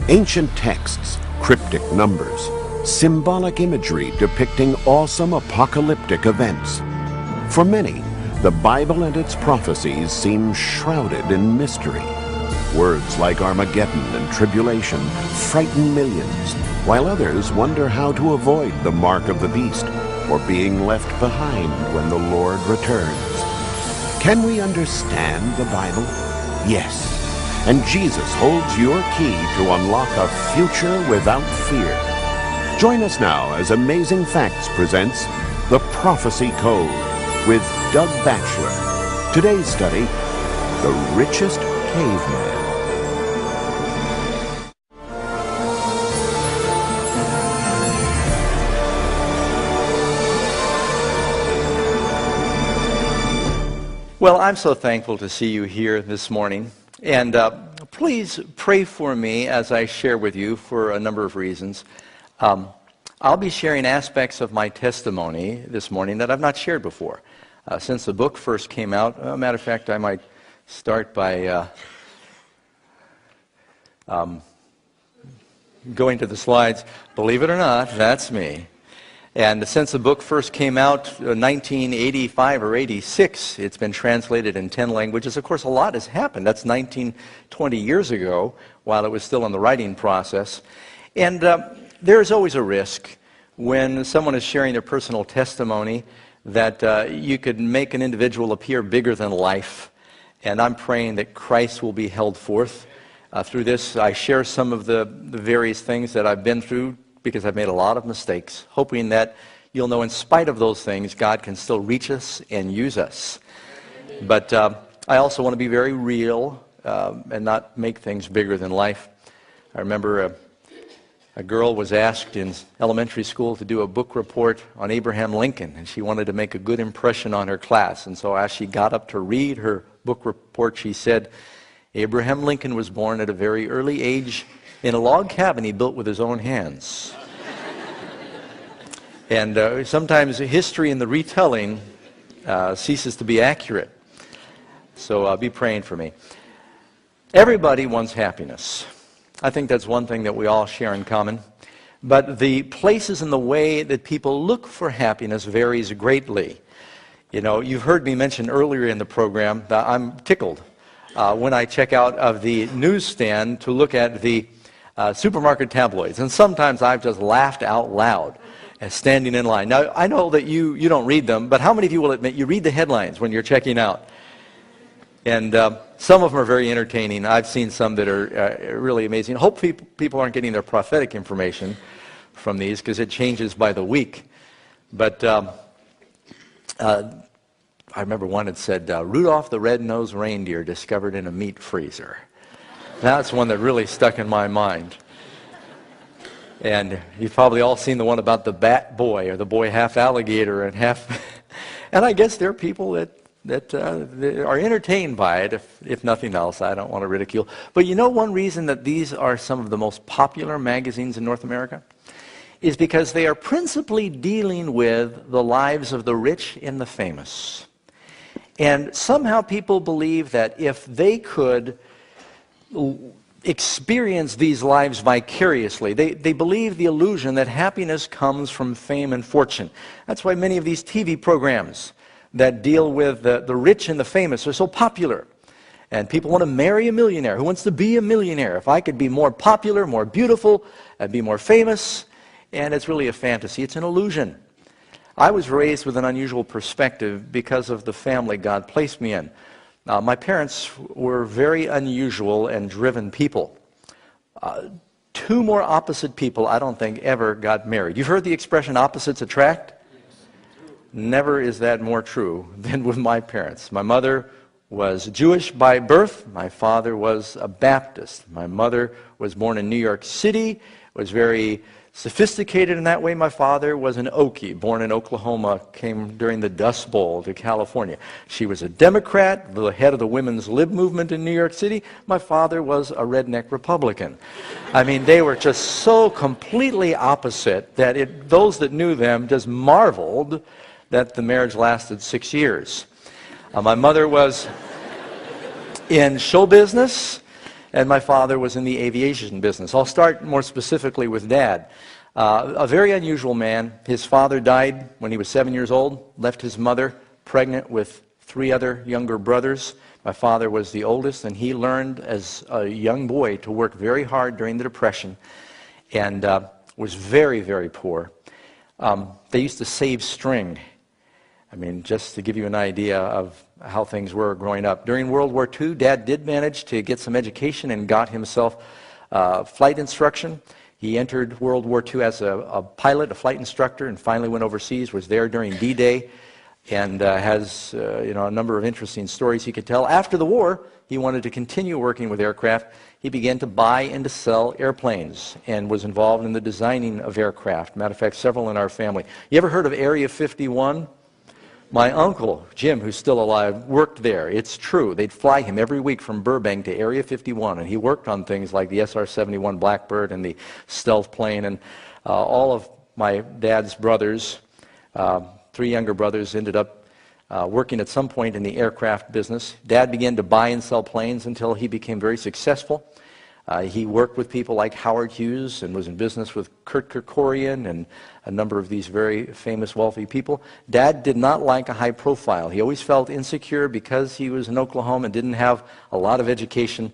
Ancient texts, cryptic numbers, symbolic imagery depicting awesome apocalyptic events. For many, the Bible and its prophecies seem shrouded in mystery. Words like Armageddon and tribulation frighten millions, while others wonder how to avoid the mark of the beast or being left behind when the Lord returns. Can we understand the Bible? Yes. And Jesus holds your key to unlock a future without fear. Join us now as Amazing Facts presents The Prophecy Code with Doug Batchelor. Today's study, The Richest Caveman. Well, I'm so thankful to see you here this morning. And please pray for me as I share with you for a number of reasons. I'll be sharing aspects of my testimony this morning that I've not shared before. Since the book first came out, as a matter of fact, I might start by going to the slides. Believe it or not, that's me. And since the book first came out, 1985 or 86, it's been translated in 10 languages. Of course, a lot has happened. That's 20 years ago, while it was still in the writing process. And there's always a risk when someone is sharing their personal testimony that you could make an individual appear bigger than life. And I'm praying that Christ will be held forth. Through this, I share some of the various things that I've been through, because I've made a lot of mistakes, hoping that you'll know in spite of those things, God can still reach us and use us. But I also want to be very real and not make things bigger than life. I remember a girl was asked in elementary school to do a book report on Abraham Lincoln, and she wanted to make a good impression on her class. And so as she got up to read her book report, she said, Abraham Lincoln was born at a very early age in a log cabin he built with his own hands. And sometimes history in the retelling ceases to be accurate. So be praying for me. Everybody wants happiness. I think that's one thing that we all share in common. But the places and the way that people look for happiness varies greatly. You know, you've heard me mention earlier in the program that I'm tickled when I check out of the newsstand to look at the supermarket tabloids, and sometimes I've just laughed out loud as standing in line. Now, I know that you don't read them, but how many of you will admit you read the headlines when you're checking out? And some of them are very entertaining. I've seen some that are really amazing. Hopefully people aren't getting their prophetic information from these, because it changes by the week. But I remember one that said, Rudolph the Red-Nosed Reindeer discovered in a meat freezer. That's one that really stuck in my mind. And you've probably all seen the one about the bat boy, or the boy half alligator and half... And I guess there are people that are entertained by it, if nothing else. I don't want to ridicule. But you know one reason that these are some of the most popular magazines in North America? Is because they are principally dealing with the lives of the rich and the famous. And somehow people believe that if they could experience these lives vicariously, they believe the illusion that happiness comes from fame and fortune. That's why many of these TV programs that deal with the rich and the famous are so popular. And people want to marry a millionaire. Who wants to be a millionaire? If I could be more popular, more beautiful, I'd be more famous. And it's really a fantasy. It's an illusion. I was raised with an unusual perspective because of the family God placed me in. My parents were very unusual and driven people. Two more opposite people, I don't think, ever got married. You've heard the expression opposites attract? Never is that more true than with my parents. My mother was Jewish by birth. My father was a Baptist. My mother was born in New York City, was very sophisticated in that way. My father was an Okie, born in Oklahoma, came during the Dust Bowl to California. She was a Democrat, the head of the women's lib movement in New York City. My father was a redneck Republican. I mean, they were just so completely opposite that those that knew them just marveled that the marriage lasted 6 years. My mother was in show business. and my father was in the aviation business. I'll start more specifically with Dad. A very unusual man. His father died when he was 7 years old, left his mother pregnant with 3 other younger brothers. My father was the oldest, and he learned as a young boy to work very hard during the Depression, and was very, very poor. They used to save string. I mean, just to give you an idea of how things were growing up. During World War II, Dad did manage to get some education and got himself flight instruction. He entered World War II as a pilot, a flight instructor, and finally went overseas, was there during D-Day, and has a number of interesting stories he could tell. After the war, he wanted to continue working with aircraft. He began to buy and to sell airplanes and was involved in the designing of aircraft. Matter of fact, several in our family. You ever heard of Area 51? My uncle, Jim, who's still alive, worked there. It's true. They'd fly him every week from Burbank to Area 51, and he worked on things like the SR-71 Blackbird and the stealth plane, and all of my dad's brothers, 3 younger brothers, ended up working at some point in the aircraft business. Dad began to buy and sell planes until he became very successful. He worked with people like Howard Hughes and was in business with Kurt Kerkorian and a number of these very famous wealthy people. Dad did not like a high profile. He always felt insecure because he was in Oklahoma and didn't have a lot of education.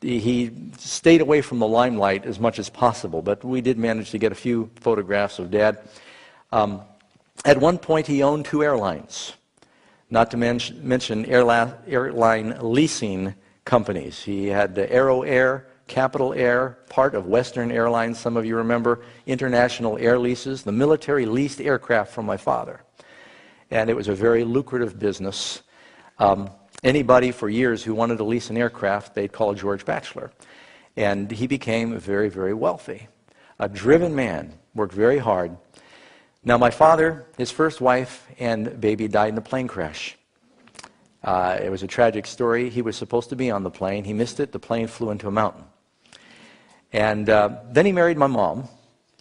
He stayed away from the limelight as much as possible, but we did manage to get a few photographs of Dad. At one point, he owned 2 airlines, not to mention airline leasing companies. He had Aero Air, Capital Air, part of Western Airlines, some of you remember, International Air Leases. The military leased aircraft from my father, and it was a very lucrative business. Anybody for years who wanted to lease an aircraft, they'd call George Bachelor, and he became very, very wealthy. A driven man, worked very hard. Now, my father, his first wife and baby died in a plane crash. It was a tragic story. He was supposed to be on the plane. He missed it. The plane flew into a mountain. And then he married my mom,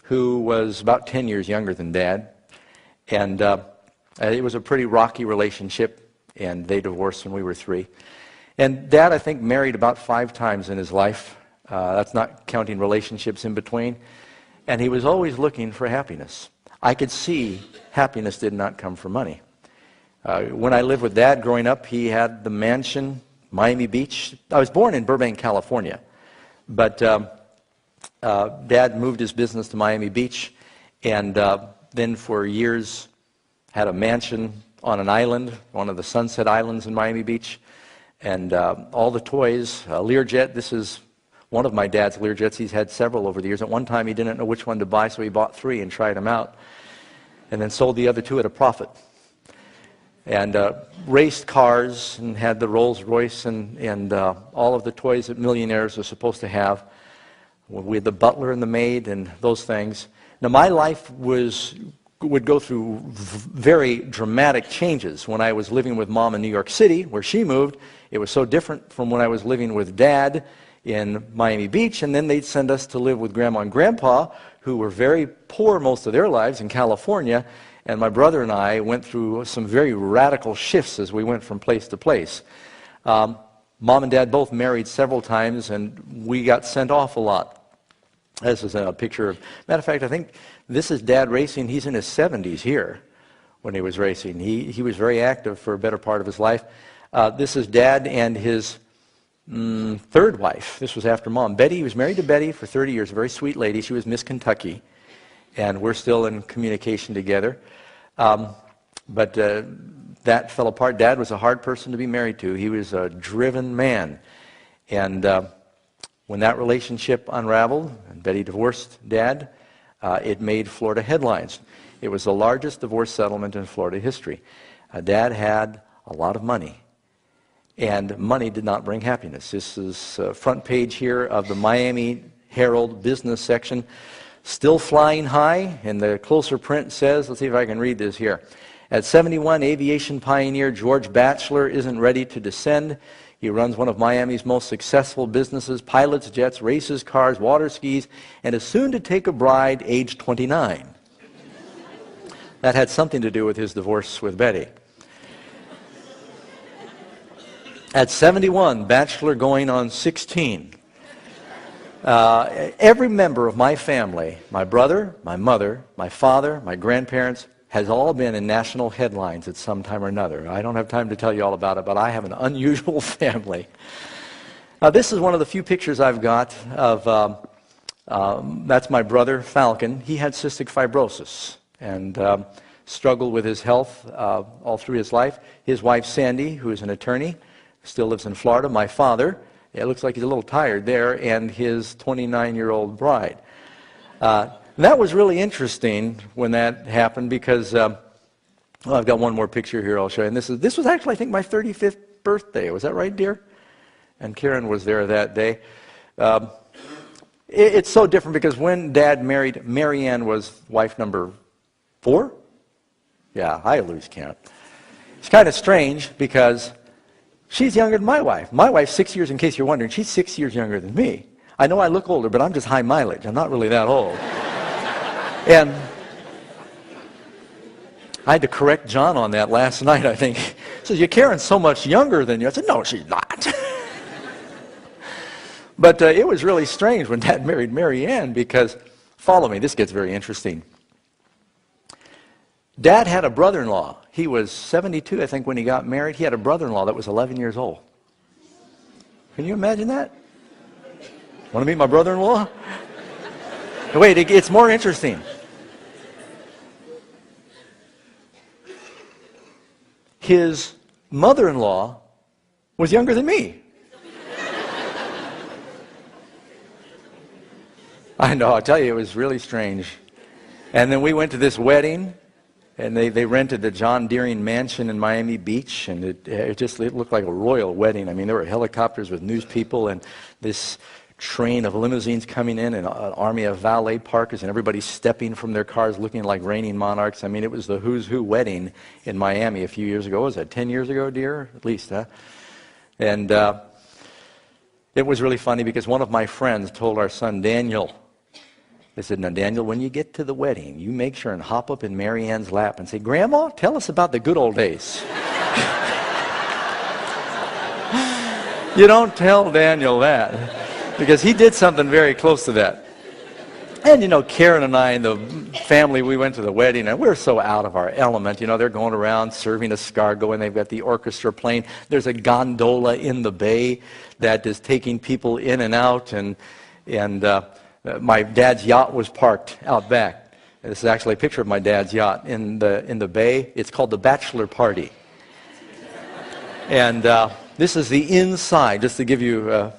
who was about 10 years younger than Dad. And it was a pretty rocky relationship, and they divorced when we were 3. And Dad, I think, married about 5 times in his life. That's not counting relationships in between. And he was always looking for happiness. I could see happiness did not come from money. When I lived with Dad growing up, he had the mansion, Miami Beach. I was born in Burbank, California, but Dad moved his business to Miami Beach, and then for years had a mansion on an island, one of the Sunset Islands in Miami Beach, and all the toys. Learjet, this is one of my dad's Learjets. He's had several over the years. At one time, he didn't know which one to buy, so he bought 3 and tried them out, and then sold the other 2 at a profit. And raced cars and had the Rolls Royce and all of the toys that millionaires are supposed to have. We had the butler and the maid and those things. Now, my life would go through very dramatic changes. When I was living with Mom in New York City, where she moved, it was so different from when I was living with Dad in Miami Beach, and then they'd send us to live with Grandma and Grandpa, who were very poor most of their lives in California. And my brother and I went through some very radical shifts as we went from place to place. Mom and Dad both married several times, and we got sent off a lot. This is a picture of, matter of fact, I think this is Dad racing. He's in his 70s here when he was racing. He was very active for a better part of his life. This is Dad and his 3rd wife. This was after Mom. Betty, he was married to Betty for 30 years, a very sweet lady. She was Miss Kentucky, and we're still in communication together. But that fell apart. Dad was a hard person to be married to. He was a driven man. And when that relationship unraveled and Betty divorced Dad, it made Florida headlines. It was the largest divorce settlement in Florida history. Dad had a lot of money, and money did not bring happiness. This is front page here of the Miami Herald business section. Still flying high, and the closer print says, let's see if I can read this here. At 71, aviation pioneer George Bachelor isn't ready to descend. He runs one of Miami's most successful businesses, pilots jets, races cars, water skis, and is soon to take a bride age 29. That had something to do with his divorce with Betty. At 71, bachelor going on 16. Every member of my family, my brother, my mother, my father, my grandparents, has all been in national headlines at some time or another. I don't have time to tell you all about it, but I have an unusual family. This is one of the few pictures I've got of, that's my brother, Falcon. He had cystic fibrosis and struggled with his health all through his life. His wife, Sandy, who is an attorney, still lives in Florida. My father, it looks like he's a little tired there, and his 29-year-old bride. That was really interesting when that happened because, well, I've got one more picture here I'll show you. And this was actually, I think, my 35th birthday. Was that right, dear? And Karen was there that day. It's so different because when Dad married, Mary Ann was wife number 4? Yeah, I lose count. It's kind of strange because she's younger than my wife. My wife's 6 years, in case you're wondering, she's 6 years younger than me. I know I look older, but I'm just high mileage. I'm not really that old. And I had to correct John on that last night, I think. He says, Karen's so much younger than you. I said, no, she's not. But it was really strange when Dad married Mary Ann because, follow me, this gets very interesting. Dad had a brother-in-law. He was 72, I think, when he got married. He had a brother-in-law that was 11 years old. Can you imagine that? Want to meet my brother-in-law? Wait, it gets more interesting. His mother-in-law was younger than me. I know, I'll tell you, it was really strange. And then we went to this wedding, and they rented the John Deering Mansion in Miami Beach, and it looked like a royal wedding. I mean, there were helicopters with news people, and this train of limousines coming in, and an army of valet parkers, and everybody stepping from their cars looking like reigning monarchs. I mean, it was the who's who wedding in Miami a few years ago. Was that 10 years ago, dear? At least, huh? And it was really funny because one of my friends told our son, Daniel, they said, now, Daniel, when you get to the wedding, you make sure and hop up in Mary Ann's lap and say, Grandma, tell us about the good old days. You don't tell Daniel that, because he did something very close to that. And, Karen and I and the family, we went to the wedding, and we're so out of our element. They're going around serving escargot, and they've got the orchestra playing. There's a gondola in the bay that is taking people in and out, and my dad's yacht was parked out back. This is actually a picture of my dad's yacht in the bay. It's called the Bachelor Party. And this is the inside, just to give you a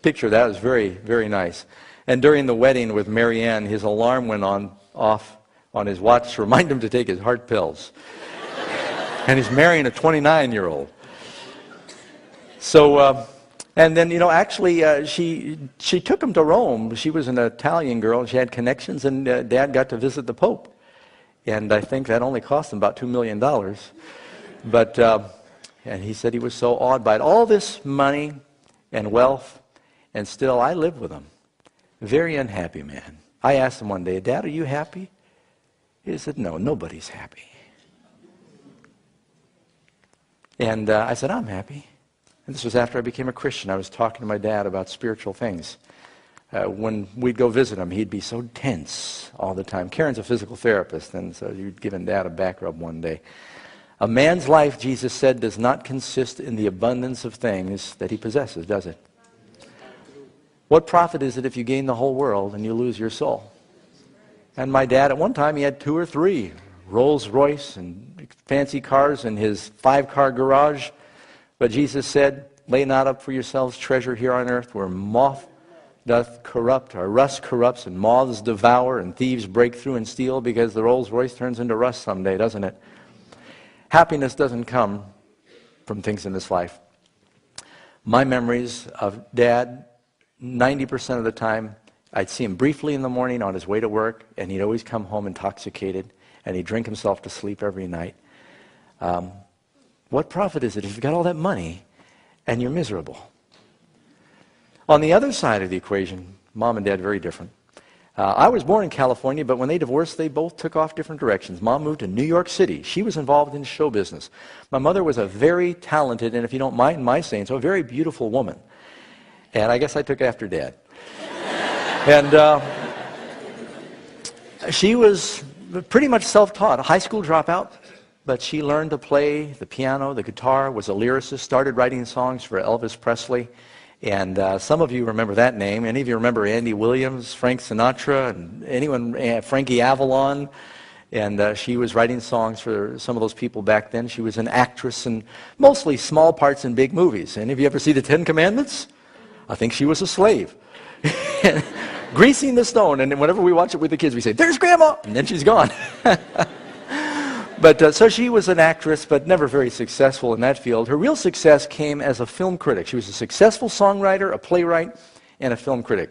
picture. That was very, very nice. And during the wedding with Mary Ann, his alarm went off on his watch to remind him to take his heart pills. And he's marrying a 29-year-old. So, and then, actually, she took him to Rome. She was an Italian girl, and she had connections, and Dad got to visit the Pope. And I think that only cost him about $2 million. But, and he said he was so awed by it. All this money and wealth, and still I live with him. Very unhappy man. I asked him one day, Dad, are you happy? He said, no, nobody's happy. And I said, I'm happy. And this was after I became a Christian. I was talking to my dad about spiritual things. When we'd go visit him, he'd be so tense all the time. Karen's a physical therapist, and so you'd give Dad a back rub one day. A man's life, Jesus said, does not consist in the abundance of things that he possesses, does it? What profit is it if you gain the whole world and you lose your soul? And my dad, at one time, he had 2 or 3 Rolls Royce and fancy cars in his 5-car garage. But Jesus said, lay not up for yourselves treasure here on earth where moth doth corrupt, or rust corrupts, and moths devour, and thieves break through and steal, because the Rolls Royce turns into rust someday, doesn't it? Happiness doesn't come from things in this life. My memories of Dad, 90% of the time, I'd see him briefly in the morning on his way to work, and he'd always come home intoxicated, and he'd drink himself to sleep every night. What profit is it if you've got all that money and you're miserable? On the other side of the equation, Mom and Dad, very different. I was born in California, but when they divorced, they both took off different directions. Mom moved to New York City. She was involved in show business. My mother was a very talented, and if you don't mind my saying so, a very beautiful woman. And I guess I took after Dad. And she was pretty much self-taught, a high school dropout, but she learned to play the piano, the guitar, was a lyricist, started writing songs for Elvis Presley. And some of you remember that name. Any of you remember Andy Williams, Frank Sinatra, and anyone, Frankie Avalon? And she was writing songs for some of those people back then. She was an actress in mostly small parts in big movies. Any of you ever see the Ten Commandments? I think she was a slave. Greasing the stone. And whenever we watch it with the kids, we say, "There's Grandma!" And then she's gone. But so she was an actress, but never very successful in that field. Her real success came as a film critic. She was a successful songwriter, a playwright, and a film critic.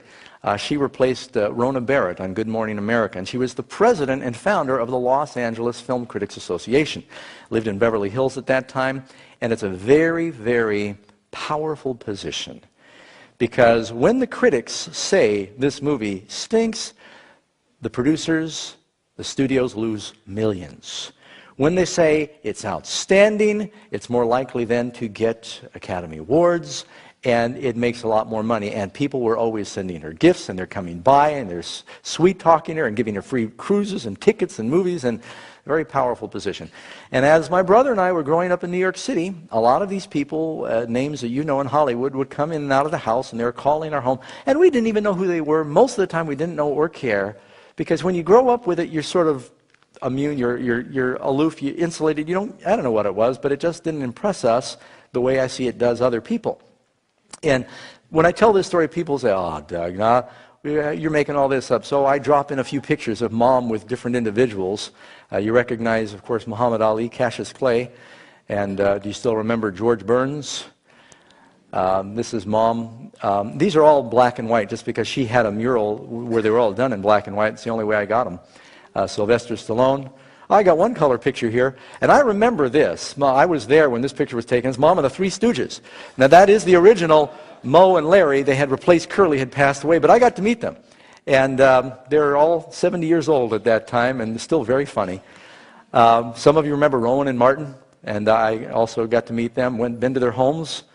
She replaced Rona Barrett on Good Morning America, and she was the president and founder of the Los Angeles Film Critics Association. Lived in Beverly Hills at that time, and it's a very, very powerful position. Because when the critics say this movie stinks, the producers, the studios lose millions. When they say it's outstanding, it's more likely then to get Academy Awards, and it makes a lot more money. And people were always sending her gifts, and they're coming by, and they're sweet-talking her and giving her free cruises and tickets and movies, and a very powerful position. And as my brother and I were growing up in New York City, a lot of these people, names that you know in Hollywood, would come in and out of the house, and they were calling our home, and we didn't even know who they were. Most of the time, we didn't know or care, because when you grow up with it, you're sort of immune, you're aloof, you're insulated. I don't know what it was, but it just didn't impress us the way I see it does other people. And when I tell this story, people say, "Oh, Doug, nah, you're making all this up." So I drop in a few pictures of Mom with different individuals. You recognize, of course, Muhammad Ali, Cassius Clay, and do you still remember George Burns? This is Mom. These are all black and white just because she had a mural where they were all done in black and white. It's the only way I got them. Sylvester Stallone. I got one color picture here, and I remember this. I was there when this picture was taken. It's Mom and the Three Stooges. Now, that is the original Moe and Larry. They had replaced Curly, had passed away, but I got to meet them. And they're all 70 years old at that time, and still very funny. Some of you remember Rowan and Martin, and I also got to meet them, been to their homes.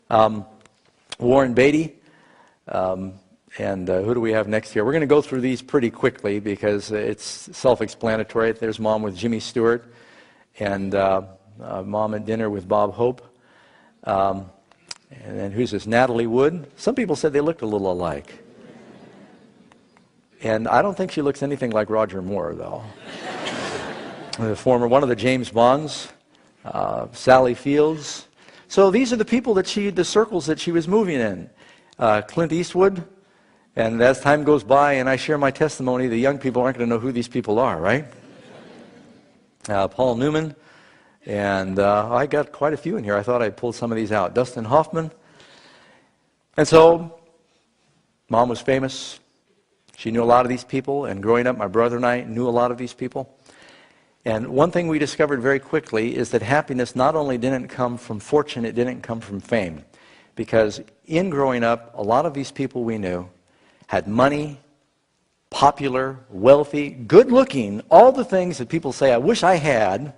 Warren Beatty. And who do we have next here? We're going to go through these pretty quickly because it's self-explanatory. There's Mom with Jimmy Stewart, and Mom at dinner with Bob Hope. And then who's this? Natalie Wood. Some people said they looked a little alike. And I don't think she looks anything like Roger Moore, though. One of the James Bonds, Sally Fields. So these are the people the circles that she was moving in. Clint Eastwood. And as time goes by and I share my testimony, the young people aren't going to know who these people are, right? Paul Newman. And I got quite a few in here. I thought I'd pull some of these out. Dustin Hoffman. And so, Mom was famous. She knew a lot of these people. And growing up, my brother and I knew a lot of these people. And one thing we discovered very quickly is that happiness not only didn't come from fortune, it didn't come from fame. Because in growing up, a lot of these people we knew had money, popular, wealthy, good-looking, all the things that people say, "I wish I had,"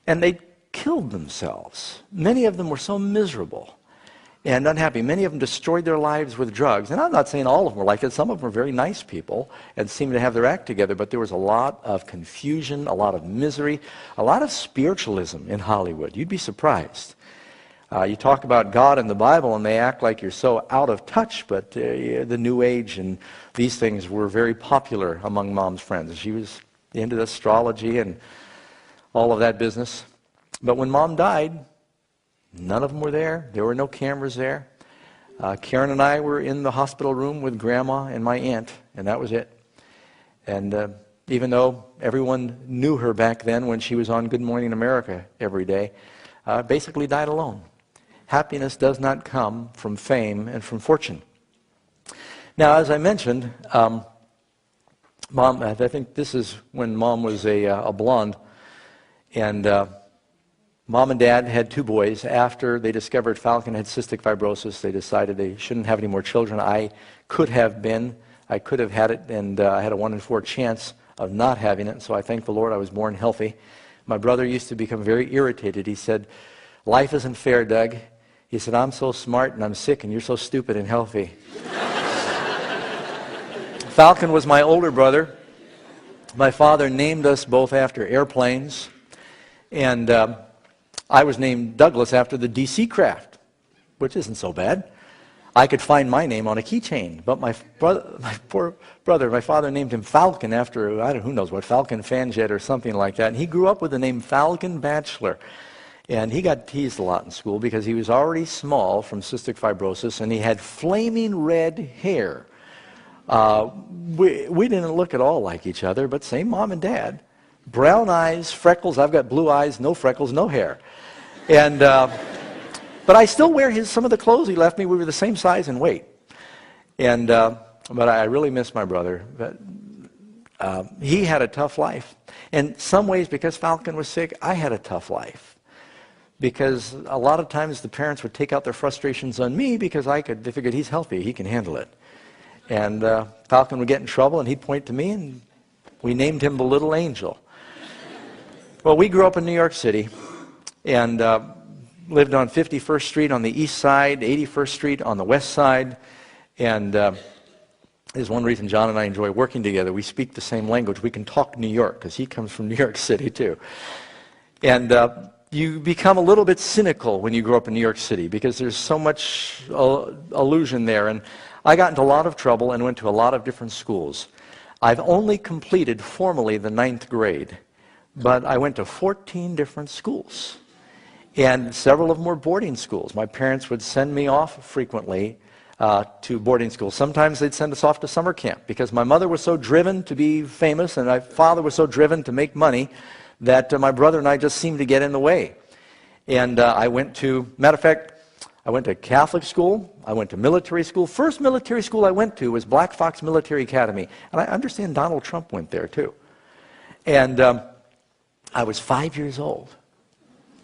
and they killed themselves. Many of them were so miserable and unhappy. Many of them destroyed their lives with drugs. And I'm not saying all of them were like that. Some of them were very nice people and seemed to have their act together, but there was a lot of confusion, a lot of misery, a lot of spiritualism in Hollywood. You'd be surprised. You talk about God in the Bible, and they act like you're so out of touch, but the New Age and these things were very popular among Mom's friends. She was into astrology and all of that business. But when Mom died, none of them were there. There were no cameras there. Karen and I were in the hospital room with Grandma and my aunt, and that was it. And even though everyone knew her back then when she was on Good Morning America every day, basically died alone. Happiness does not come from fame and from fortune. Now, as I mentioned, Mom, I think this is when Mom was a blonde, and Mom and Dad had two boys. After they discovered Falcon had cystic fibrosis, they decided they shouldn't have any more children. I could have been I could have had it, and I had a 1 in 4 chance of not having it, so I thank the Lord I was born healthy. My brother used to become very irritated. He said, "Life isn't fair, Doug." He said, "I'm so smart and I'm sick and you're so stupid and healthy." Falcon was my older brother. My father named us both after airplanes, and I was named Douglas after the DC craft, which isn't so bad. I could find my name on a keychain, but my poor brother, my father named him Falcon after, I don't know, who knows what, Falcon Fanjet or something like that, and he grew up with the name Falcon Bachelor. And he got teased a lot in school because he was already small from cystic fibrosis, and he had flaming red hair. We didn't look at all like each other, but same mom and dad. Brown eyes, freckles. I've got blue eyes, no freckles, no hair. And but I still wear some of the clothes he left me. We were the same size and weight. And but I really miss my brother. But he had a tough life. In some ways, because Falcon was sick, I had a tough life. Because a lot of times the parents would take out their frustrations on me because they figured he's healthy, he can handle it. And Falcon would get in trouble and he'd point to me, and we named him the Little Angel. Well, we grew up in New York City and lived on 51st Street on the east side, 81st Street on the west side. And there's one reason John and I enjoy working together. We speak the same language. We can talk New York because he comes from New York City too. And you become a little bit cynical when you grow up in New York City because there's so much illusion there. And I got into a lot of trouble and went to a lot of different schools. I've only completed formally the 9th grade, but I went to 14 different schools. And several of them were boarding schools. My parents would send me off frequently to boarding schools. Sometimes they'd send us off to summer camp because my mother was so driven to be famous and my father was so driven to make money that my brother and I just seemed to get in the way. And I went to, matter of fact, I went to Catholic school, I went to military school. First military school I went to was Black Fox Military Academy. And I understand Donald Trump went there too. And I was 5 years old.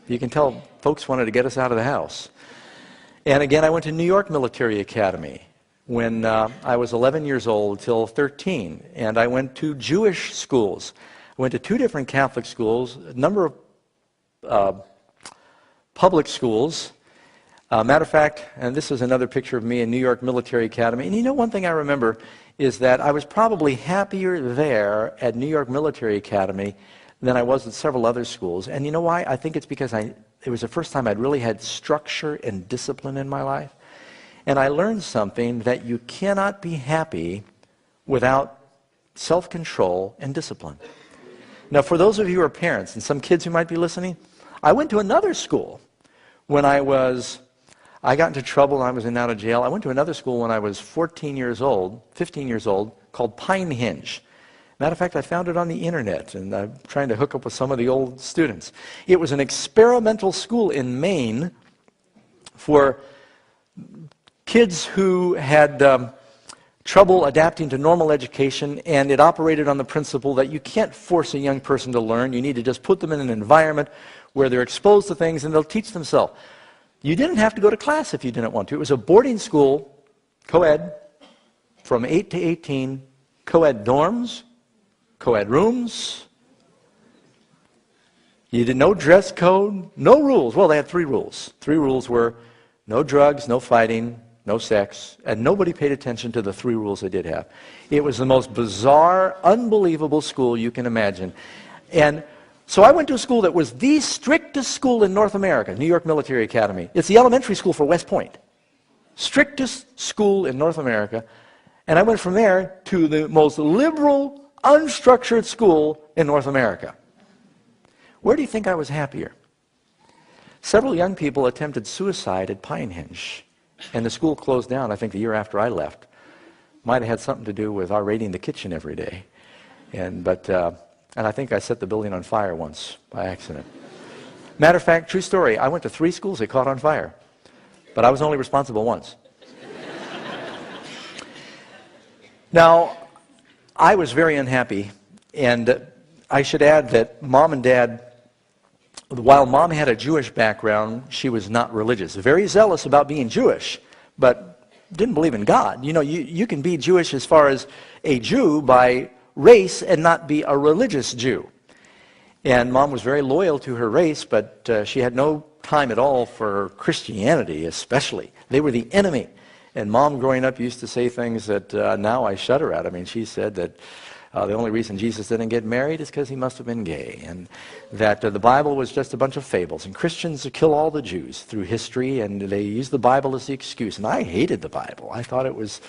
You can tell folks wanted to get us out of the house. And again, I went to New York Military Academy when I was 11 years old till 13. And I went to Jewish schools. I went to 2 different Catholic schools, a number of public schools. Matter of fact, and this is another picture of me in New York Military Academy. And you know, one thing I remember is that I was probably happier there at New York Military Academy than I was at several other schools. And you know why? I think it's because it was the first time I'd really had structure and discipline in my life. And I learned something that you cannot be happy without self-control and discipline. Now, for those of you who are parents and some kids who might be listening, I went to another school when I got into trouble and I was in and out of jail. I went to another school when I was 15 years old, called Pinehenge. Matter of fact, I found it on the internet, and I'm trying to hook up with some of the old students. It was an experimental school in Maine for kids who had trouble adapting to normal education, and it operated on the principle that you can't force a young person to learn. You need to just put them in an environment where they're exposed to things and they'll teach themselves. You didn't have to go to class if you didn't want to. It was a boarding school, co-ed, from 8 to 18, co-ed dorms, co-ed rooms. You did no dress code, no rules. Well, they had 3 rules. 3 rules were no drugs, no fighting, no sex, and nobody paid attention to the 3 rules they did have. It was the most bizarre, unbelievable school you can imagine. And so I went to a school that was the strictest school in North America, New York Military Academy. It's the elementary school for West Point. Strictest school in North America. And I went from there to the most liberal, unstructured school in North America. Where do you think I was happier? Several young people attempted suicide at Pinehenge, and the school closed down, I think, the year after I left. Might have had something to do with our raiding the kitchen every day. And I think I set the building on fire once by accident. Matter of fact, true story, I went to 3 schools that caught on fire, but I was only responsible once. Now, I was very unhappy, and I should add that Mom and Dad, while Mom had a Jewish background, she was not religious. Very zealous about being Jewish, but didn't believe in God. You know, you can be Jewish as far as a Jew by race and not be a religious Jew. And Mom was very loyal to her race, but she had no time at all for Christianity, especially. They were the enemy. And Mom, growing up, used to say things that now I shudder at. I mean, she said that the only reason Jesus didn't get married is because he must have been gay, and that the Bible was just a bunch of fables. And Christians kill all the Jews through history, and they use the Bible as the excuse. And I hated the Bible. I thought it was,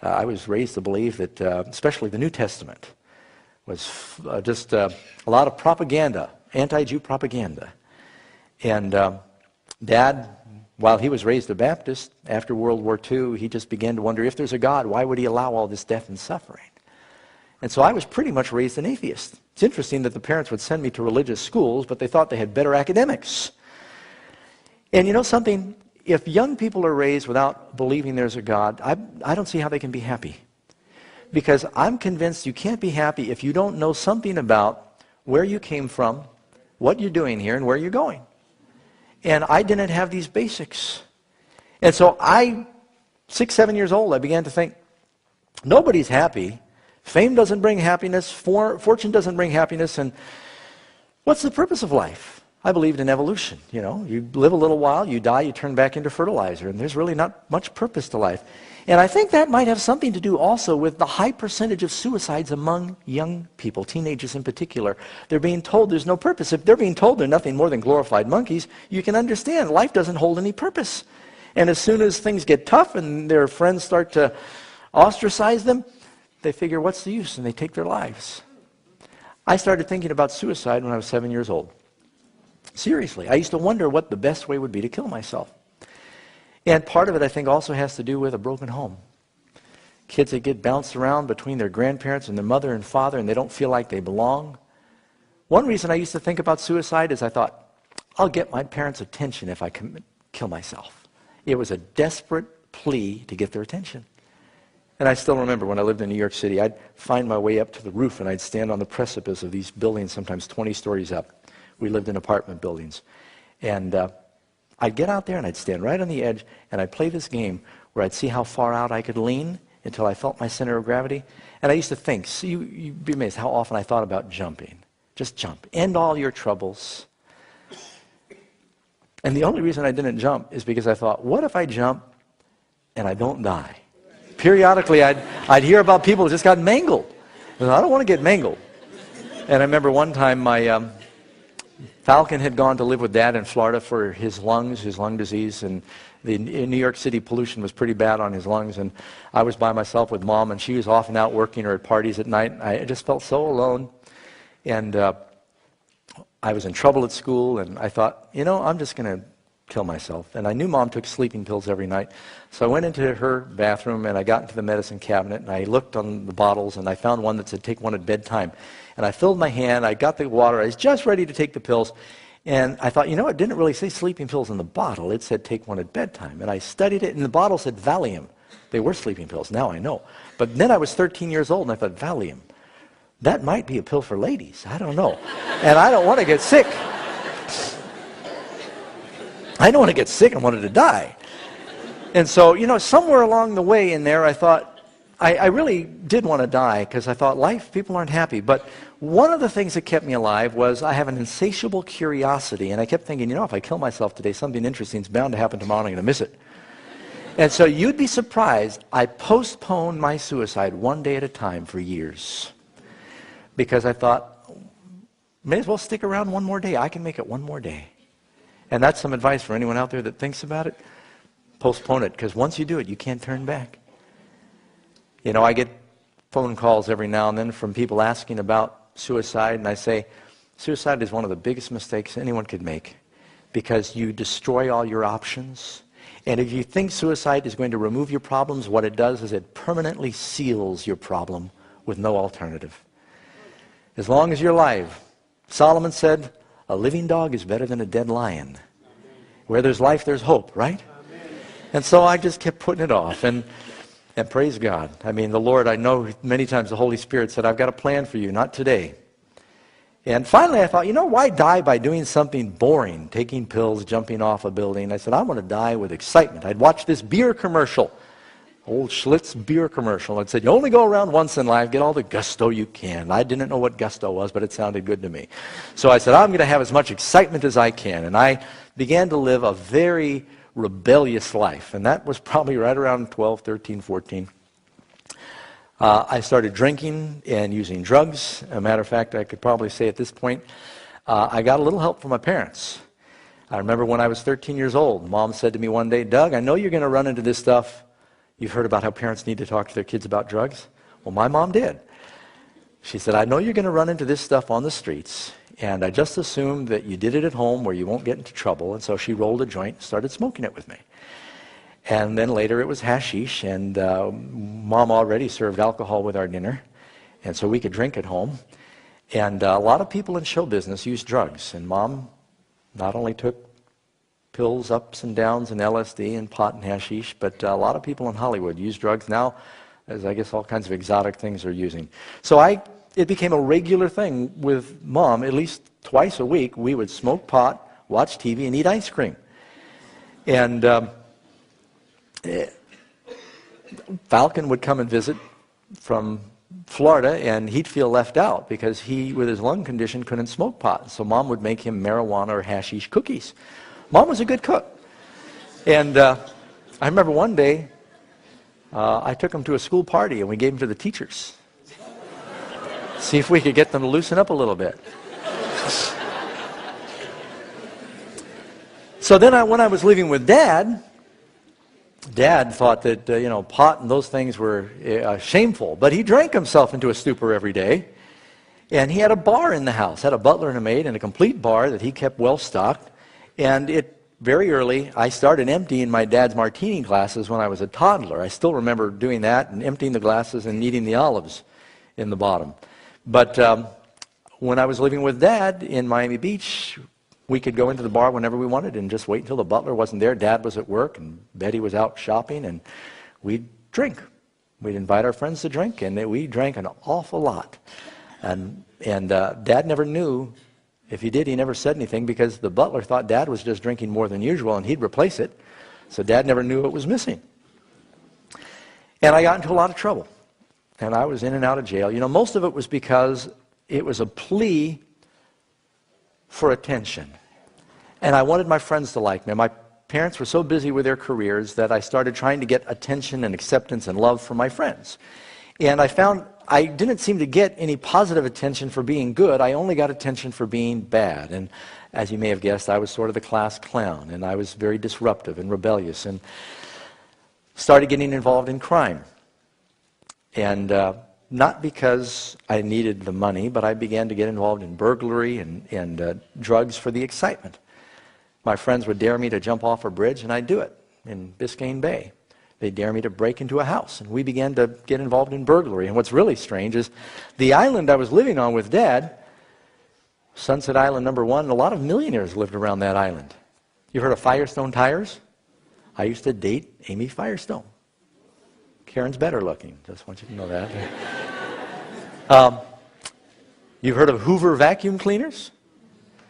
I was raised to believe that, especially the New Testament, was just a lot of propaganda, anti-Jew propaganda. And Dad, while he was raised a Baptist, after World War II, he just began to wonder, if there's a God, why would he allow all this death and suffering? And so I was pretty much raised an atheist. It's interesting that the parents would send me to religious schools, but they thought they had better academics. And you know something? If young people are raised without believing there's a God, I don't see how they can be happy. Because I'm convinced you can't be happy if you don't know something about where you came from, what you're doing here, and where you're going. And I didn't have these basics. And so 6, 7 years old, I began to think, nobody's happy. Fame doesn't bring happiness. Fortune doesn't bring happiness. And what's the purpose of life? I believed in evolution. You know, you live a little while, you die, you turn back into fertilizer. And there's really not much purpose to life. And I think that might have something to do also with the high percentage of suicides among young people, teenagers in particular. They're being told there's no purpose. If they're being told they're nothing more than glorified monkeys, you can understand life doesn't hold any purpose. And as soon as things get tough and their friends start to ostracize them, they figure, what's the use? And they take their lives. I started thinking about suicide when I was 7 years old. Seriously, I used to wonder what the best way would be to kill myself. And part of it, I think, also has to do with a broken home. Kids that get bounced around between their grandparents and their mother and father, and they don't feel like they belong. One reason I used to think about suicide is I thought, I'll get my parents' attention if I kill myself. It was a desperate plea to get their attention. And I still remember when I lived in New York City, I'd find my way up to the roof, and I'd stand on the precipice of these buildings, sometimes 20 stories up. We lived in apartment buildings. And I'd get out there and I'd stand right on the edge and I'd play this game where I'd see how far out I could lean until I felt my center of gravity. And I used to think, see, you'd be amazed how often I thought about jumping. Just jump. End all your troubles. And the only reason I didn't jump is because I thought, what if I jump and I don't die? Periodically I'd hear about people who just got mangled. And I don't want to get mangled. And I remember one time my Falcon had gone to live with Dad in Florida for his lung disease, and in New York City pollution was pretty bad on his lungs, and I was by myself with Mom, and she was often out working or at parties at night. I just felt so alone, and I was in trouble at school, and I thought, you know, I'm just going to kill myself. And I knew Mom took sleeping pills every night, so I went into her bathroom, and I got into the medicine cabinet, and I looked on the bottles, and I found one that said, take one at bedtime. And I filled my hand, I got the water, I was just ready to take the pills, and I thought, you know, it didn't really say sleeping pills in the bottle, it said take one at bedtime. And I studied it, and the bottle said Valium. They were sleeping pills, now I know. But then I was 13 years old, and I thought, Valium, that might be a pill for ladies, I don't know. And I don't want to get sick. I don't want to get sick, I wanted to die. And so, you know, somewhere along the way in there, I thought, I really did want to die because I thought, life, people aren't happy. But one of the things that kept me alive was I have an insatiable curiosity. And I kept thinking, you know, if I kill myself today, something interesting is bound to happen tomorrow and I'm going to miss it. And so you'd be surprised, I postponed my suicide one day at a time for years. Because I thought, may as well stick around one more day. I can make it one more day. And that's some advice for anyone out there that thinks about it. Postpone it, because once you do it, you can't turn back. You know, I get phone calls every now and then from people asking about suicide, and I say, suicide is one of the biggest mistakes anyone could make, because you destroy all your options. And if you think suicide is going to remove your problems, what it does is it permanently seals your problem with no alternative. As long as you're alive, Solomon said, a living dog is better than a dead lion. Where there's life, there's hope, right? And so I just kept putting it off. And praise God. I mean, the Lord, I know many times the Holy Spirit said, I've got a plan for you, not today. And finally I thought, you know, why die by doing something boring, taking pills, jumping off a building? I said, I want to die with excitement. I'd watched this beer commercial old Schlitz beer commercial. It said, you only go around once in life, get all the gusto you can. I didn't know what gusto was, but it sounded good to me. So I said, I'm going to have as much excitement as I can. And I began to live a very rebellious life. And that was probably right around 12, 13, 14. I started drinking and using drugs. As a matter of fact, I could probably say at this point, I got a little help from my parents. I remember when I was 13 years old, Mom said to me one day, Doug, I know you're going to run into this stuff. You've heard about how parents need to talk to their kids about drugs? Well, my mom did. She said, I know you're going to run into this stuff on the streets, and I just assumed that you did it at home where you won't get into trouble. And so she rolled a joint and started smoking it with me. And then later it was hashish, and Mom already served alcohol with our dinner, and so we could drink at home. And a lot of people in show business use drugs, and Mom not only took pills, ups and downs, and LSD and pot and hashish, but a lot of people in Hollywood use drugs now, as I guess all kinds of exotic things are using. So it became a regular thing with Mom. At least twice a week, we would smoke pot, watch TV, and eat ice cream. And Falcon would come and visit from Florida, and he'd feel left out because he, with his lung condition, couldn't smoke pot. So Mom would make him marijuana or hashish cookies. Mom was a good cook. And I remember one day, I took him to a school party, and we gave him to the teachers. See if we could get them to loosen up a little bit. So then when I was living with Dad thought that, pot and those things were shameful. But he drank himself into a stupor every day. And he had a bar in the house, had a butler and a maid, and a complete bar that he kept well stocked. And very early, I started emptying my dad's martini glasses when I was a toddler. I still remember doing that and emptying the glasses and eating the olives in the bottom. But when I was living with Dad in Miami Beach, we could go into the bar whenever we wanted and just wait until the butler wasn't there. Dad was at work and Betty was out shopping, and we'd drink. We'd invite our friends to drink, and we drank an awful lot. And Dad never knew. If he did, he never said anything because the butler thought Dad was just drinking more than usual, and he'd replace it. So Dad never knew it was missing. And I got into a lot of trouble. And I was in and out of jail. Most of it was because it was a plea for attention. And I wanted my friends to like me. My parents were so busy with their careers that I started trying to get attention and acceptance and love from my friends. And I found I didn't seem to get any positive attention for being good. I only got attention for being bad. And as you may have guessed, I was sort of the class clown, and I was very disruptive and rebellious, and started getting involved in crime. And not because I needed the money, but I began to get involved in burglary and drugs for the excitement. My friends would dare me to jump off a bridge, and I'd do it in Biscayne Bay. They'd dare me to break into a house, and we began to get involved in burglary. And what's really strange is the island I was living on with Dad, Sunset Island number 1, a lot of millionaires lived around that island. You heard of Firestone Tires? I used to date Amy Firestone. Karen's better looking, just want you to know that. You've heard of Hoover vacuum cleaners?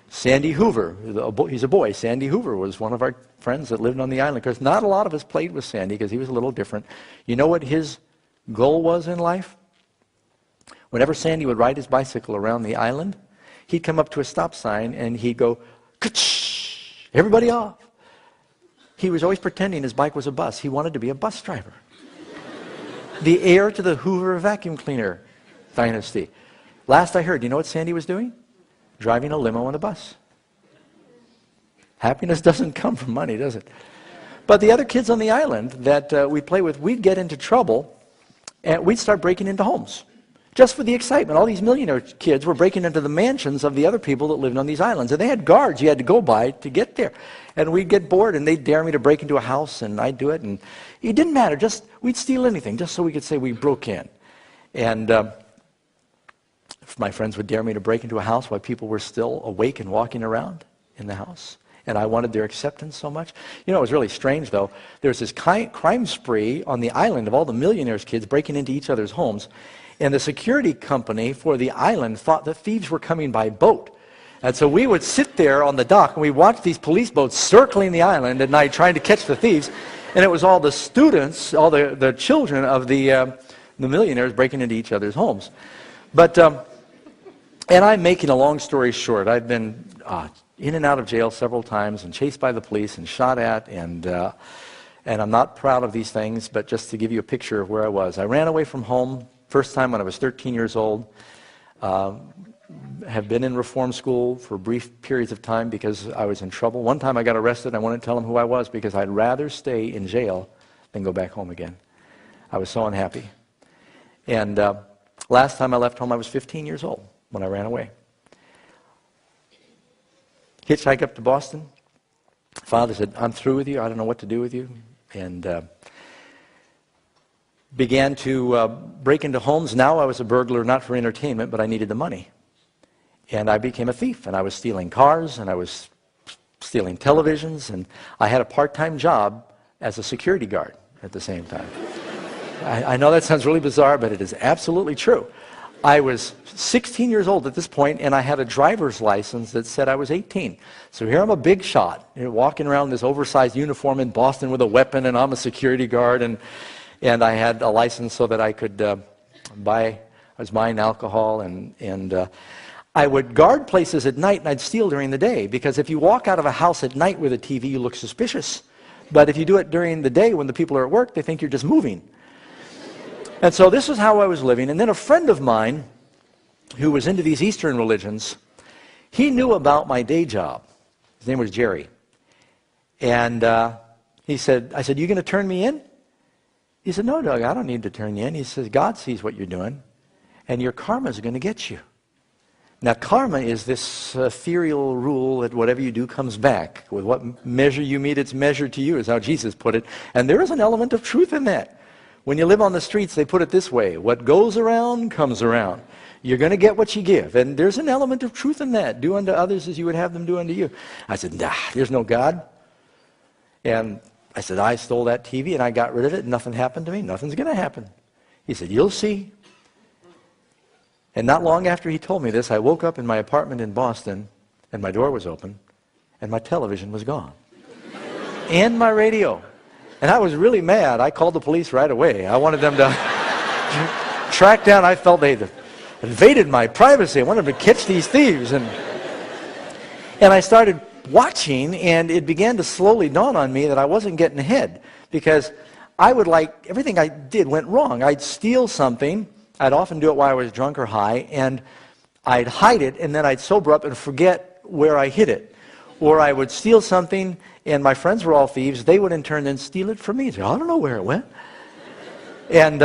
Sandy Hoover, he's a boy. Sandy Hoover was one of our friends that lived on the island. Because not a lot of us played with Sandy because he was a little different. You know what his goal was in life? Whenever Sandy would ride his bicycle around the island, he'd come up to a stop sign and he'd go, ka-shh, everybody off. He was always pretending his bike was a bus. He wanted to be a bus driver. The heir to the Hoover vacuum cleaner dynasty. Last I heard, you know what Sandy was doing? Driving a limo and a bus. Happiness doesn't come from money, does it? But the other kids on the island that we'd play with, we'd get into trouble, and we'd start breaking into homes. Just for the excitement. All these millionaire kids were breaking into the mansions of the other people that lived on these islands. And they had guards you had to go by to get there. And we'd get bored, and they'd dare me to break into a house, and I'd do it. And it didn't matter. We'd steal anything, just so we could say we broke in. And my friends would dare me to break into a house while people were still awake and walking around in the house. And I wanted their acceptance so much. It was really strange, though. There was this crime spree on the island of all the millionaires' kids breaking into each other's homes. And the security company for the island thought that thieves were coming by boat. And so we would sit there on the dock, and we'd watch these police boats circling the island at night trying to catch the thieves. And it was all the students, all the children of the millionaires breaking into each other's homes. But, and I'm making a long story short. I've been in and out of jail several times and chased by the police and shot at, and I'm not proud of these things, but just to give you a picture of where I was. I ran away from home first time when I was 13 years old. Have been in reform school for brief periods of time because I was in trouble. One time I got arrested and I wouldn't tell them who I was because I'd rather stay in jail than go back home again. I was so unhappy. And last time I left home I was 15 years old when I ran away. Hitchhiked up to Boston. Father said, I'm through with you. I don't know what to do with you. And began to break into homes. Now I was a burglar, not for entertainment, but I needed the money. And I became a thief, and I was stealing cars, and I was stealing televisions, and I had a part-time job as a security guard at the same time. I know that sounds really bizarre, but it is absolutely true. I was 16 years old at this point, and I had a driver's license that said I was 18. So here I'm a big shot, walking around in this oversized uniform in Boston with a weapon, and I'm a security guard, and I had a license so that I could I was buying alcohol, and I would guard places at night, and I'd steal during the day, because if you walk out of a house at night with a TV, you look suspicious. But if you do it during the day when the people are at work, they think you're just moving. And so this is how I was living. And then a friend of mine who was into these Eastern religions, he knew about my day job. His name was Jerry. And I said, you going to turn me in? He said, no, Doug, I don't need to turn you in. He says, God sees what you're doing, and your karma is going to get you. Now, karma is this ethereal rule that whatever you do comes back. With what measure you meet, it's measured to you, is how Jesus put it. And there is an element of truth in that. When you live on the streets, they put it this way: what goes around, comes around. You're going to get what you give. And there's an element of truth in that. Do unto others as you would have them do unto you. I said, nah, there's no God. And I said, I stole that TV and I got rid of it and nothing happened to me. Nothing's going to happen. He said, you'll see. And not long after he told me this, I woke up in my apartment in Boston, and my door was open, and my television was gone. And my radio. And I was really mad. I called the police right away. I wanted them to track down. I felt they'd invaded my privacy. I wanted to catch these thieves. And I started watching, and it began to slowly dawn on me that I wasn't getting ahead, because I would everything I did went wrong. I'd steal something. I'd often do it while I was drunk or high, and I'd hide it, and then I'd sober up and forget where I hid it. Or I would steal something, and my friends were all thieves. They would in turn then steal it from me. So I don't know where it went. And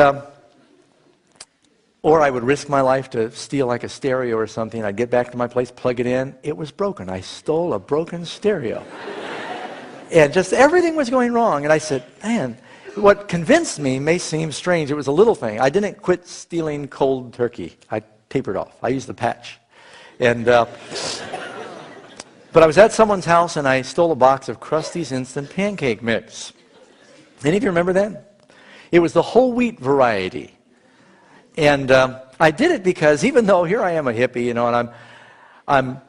or I would risk my life to steal like a stereo or something. I'd get back to my place, plug it in. It was broken. I stole a broken stereo. And just everything was going wrong. And I said, man, what convinced me may seem strange. It was a little thing. I didn't quit stealing cold turkey. I tapered off. I used the patch. And but I was at someone's house, and I stole a box of Krusty's instant pancake mix. Any of you remember that? It was the whole wheat variety. And I did it because even though here I am a hippie, and I'm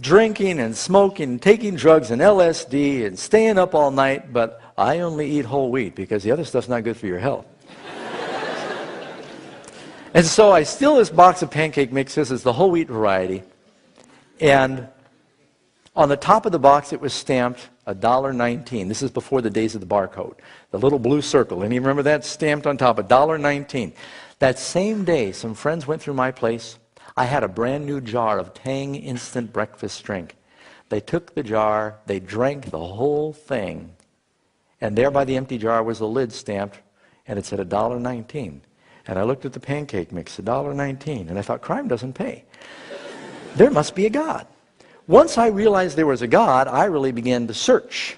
drinking and smoking and taking drugs and LSD and staying up all night, but I only eat whole wheat because the other stuff's not good for your health. And so I steal this box of pancake mixes. It's the whole wheat variety. And on the top of the box, it was stamped $1.19. This is before the days of the barcode. The little blue circle. Any remember that? Stamped on top, $1.19. That same day, some friends went through my place. I had a brand new jar of Tang instant breakfast drink. They took the jar, they drank the whole thing, and there by the empty jar was the lid stamped, and it said $1.19. And I looked at the pancake mix, $1.19, and I thought, crime doesn't pay. There must be a God. Once I realized there was a God, I really began to search.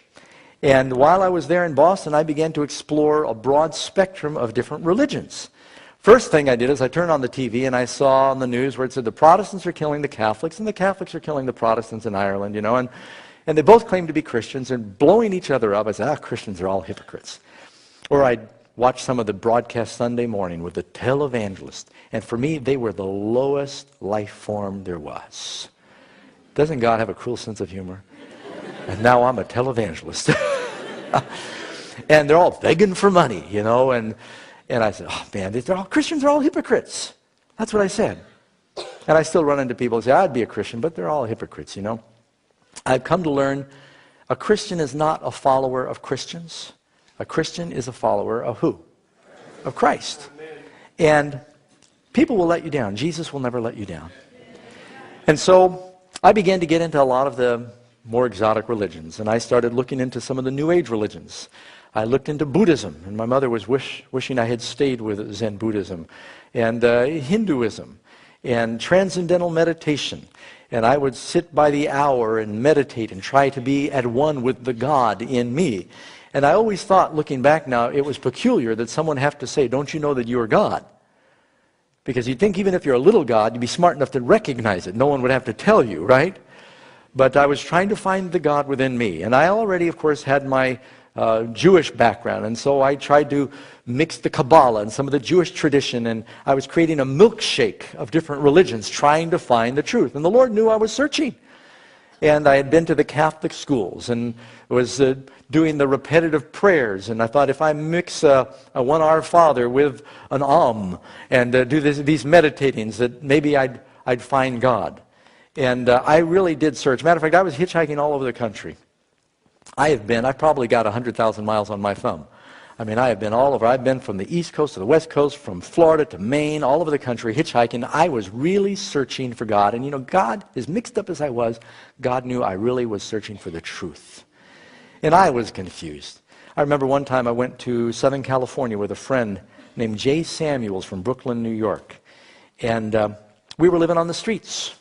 And while I was there in Boston, I began to explore a broad spectrum of different religions. First thing I did is I turned on the TV and I saw on the news where it said the Protestants are killing the Catholics and the Catholics are killing the Protestants in Ireland, and they both claim to be Christians and blowing each other up. I said, Christians are all hypocrites. Or I'd watch some of the broadcast Sunday morning with the televangelist, and for me, they were the lowest life form there was. Doesn't God have a cruel sense of humor? And now I'm a televangelist. And they're all begging for money, you know. And I said, oh, man, Christians are all hypocrites. That's what I said. And I still run into people who say, I'd be a Christian, but they're all hypocrites, you know. I've come to learn a Christian is not a follower of Christians. A Christian is a follower of who? Of Christ. And people will let you down. Jesus will never let you down. And so I began to get into a lot of the more exotic religions, and I started looking into some of the New Age religions. I looked into Buddhism, and my mother was wishing I had stayed with Zen Buddhism, and Hinduism, and transcendental meditation. And I would sit by the hour and meditate and try to be at one with the God in me. And I always thought, looking back now, it was peculiar that someone have to say, don't you know that you are God? Because you'd think even if you're a little God, you'd be smart enough to recognize it. No one would have to tell you, right? But I was trying to find the God within me. And I already, of course, had my Jewish background. And so I tried to mix the Kabbalah and some of the Jewish tradition. And I was creating a milkshake of different religions, trying to find the truth. And the Lord knew I was searching. And I had been to the Catholic schools and was doing the repetitive prayers. And I thought if I mix a one Our Father with an and do these meditatings, that maybe I'd find God. And I really did search. Matter of fact, I was hitchhiking all over the country. I've probably got 100,000 miles on my thumb. I mean, I have been all over. I've been from the East Coast to the West Coast, from Florida to Maine, all over the country, hitchhiking. I was really searching for God. And you know, God, as mixed up as I was, God knew I really was searching for the truth. And I was confused. I remember one time I went to Southern California with a friend named Jay Samuels from Brooklyn, New York. And we were living on the streets.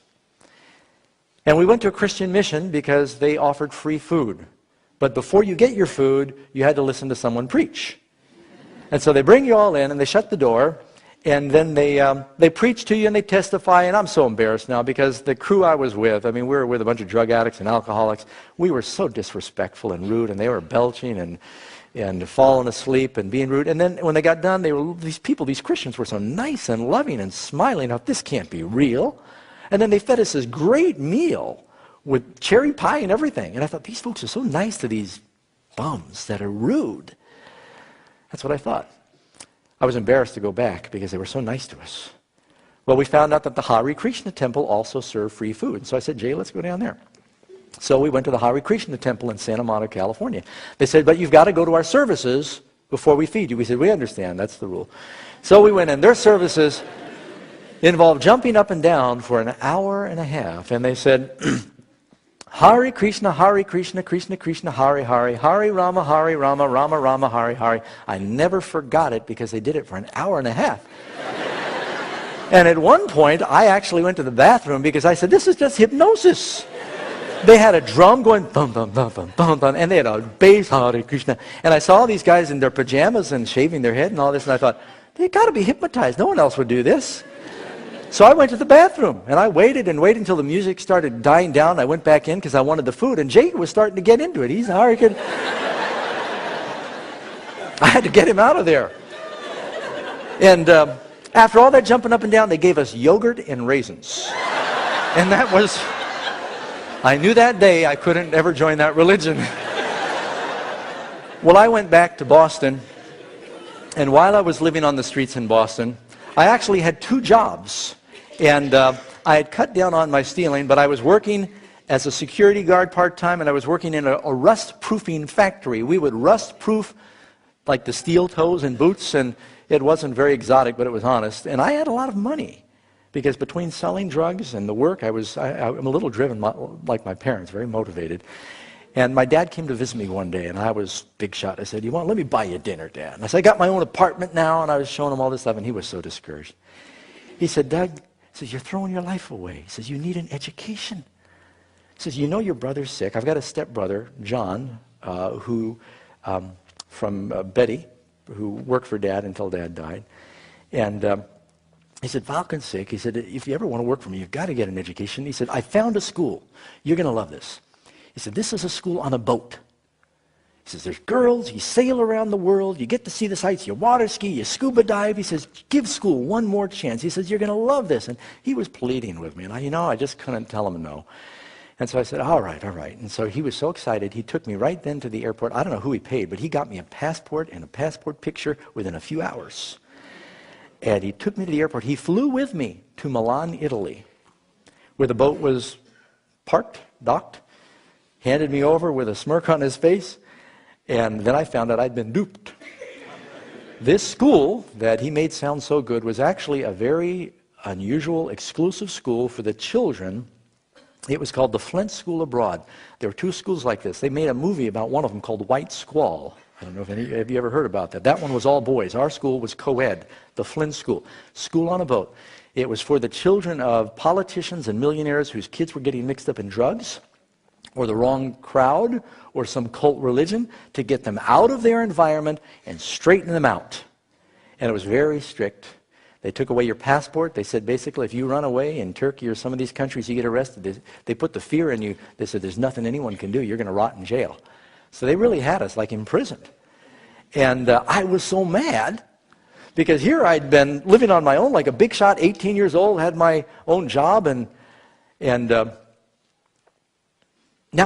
And we went to a Christian mission because they offered free food. But before you get your food, you had to listen to someone preach. And so they bring you all in, and they shut the door, and then they preach to you, and they testify. And I'm so embarrassed now because the crew I was with, I mean, we were with a bunch of drug addicts and alcoholics. We were so disrespectful and rude, and they were belching and falling asleep and being rude. And then when they got done, these Christians were so nice and loving and smiling. Now, this can't be real. And then they fed us this great meal with cherry pie and everything. And I thought, these folks are so nice to these bums that are rude. That's what I thought. I was embarrassed to go back because they were so nice to us. Well, we found out that the Hare Krishna temple also served free food. And so I said, Jay, let's go down there. So we went to the Hare Krishna temple in Santa Monica, California. They said, but you've got to go to our services before we feed you. We said, we understand. That's the rule. So we went in. Their services involved jumping up and down for an hour and a half. And they said, Hare Krishna, Krishna Krishna, Hare Hare, Hare Rama, Rama Rama, Hare Hare. I never forgot it because they did it for an hour and a half. And at one point, I actually went to the bathroom because I said, this is just hypnosis. They had a drum going, thump, thump, thump, thump, thump, thump, and they had a bass, Hare Krishna. And I saw these guys in their pajamas and shaving their head and all this, and I thought, they got to be hypnotized. No one else would do this. So I went to the bathroom, and I waited and waited until the music started dying down. I went back in because I wanted the food, and Jake was starting to get into it. He's I had to get him out of there. And after all that jumping up and down, they gave us yogurt and raisins. And that was, I knew that day I couldn't ever join that religion. Well, I went back to Boston, and while I was living on the streets in Boston, I actually had 2 jobs. And I had cut down on my stealing, but I was working as a security guard part-time, and I was working in a rust-proofing factory. We would rust-proof like the steel toes and boots, and it wasn't very exotic, but it was honest. And I had a lot of money because between selling drugs and the work, I'm a little driven like my parents, very motivated. And my dad came to visit me one day, and I was big shot. I said, let me buy you dinner, Dad. And I said, I got my own apartment now, and I was showing him all this stuff, and he was so discouraged. He said, Doug, he says, you're throwing your life away. He says, you need an education. He says, you know your brother's sick. I've got a stepbrother, John, from Betty, who worked for Dad until Dad died. And he said, Falcon's sick. He said, if you ever want to work for me, you've got to get an education. He said, I found a school. You're going to love this. He said, this is a school on a boat. He says, there's girls, you sail around the world, you get to see the sights, you water ski, you scuba dive. He says, give school one more chance. He says, you're going to love this. And he was pleading with me, and I just couldn't tell him no. And so I said, all right, all right. And so he was so excited, he took me right then to the airport. I don't know who he paid, but he got me a passport and a passport picture within a few hours. And he took me to the airport. He flew with me to Milan, Italy, where the boat was parked, docked, handed me over with a smirk on his face, and then I found out I'd been duped. This school that he made sound so good was actually a very unusual, exclusive school for the children. It was called the Flint School Abroad. There were two schools like this. They made a movie about one of them called White Squall. I don't know if any of you ever heard about that. That one was all boys. Our school was co-ed, the Flint School. School on a boat. It was for the children of politicians and millionaires whose kids were getting mixed up in drugs or the wrong crowd or some cult religion, to get them out of their environment and straighten them out. And it was very strict. They took away your passport. They said, basically, if you run away in Turkey or some of these countries, you get arrested. They put the fear in you. They said, there's nothing anyone can do. You're going to rot in jail. So they really had us like imprisoned. And I was so mad because here I'd been living on my own like a big shot, 18 years old, had my own job, and now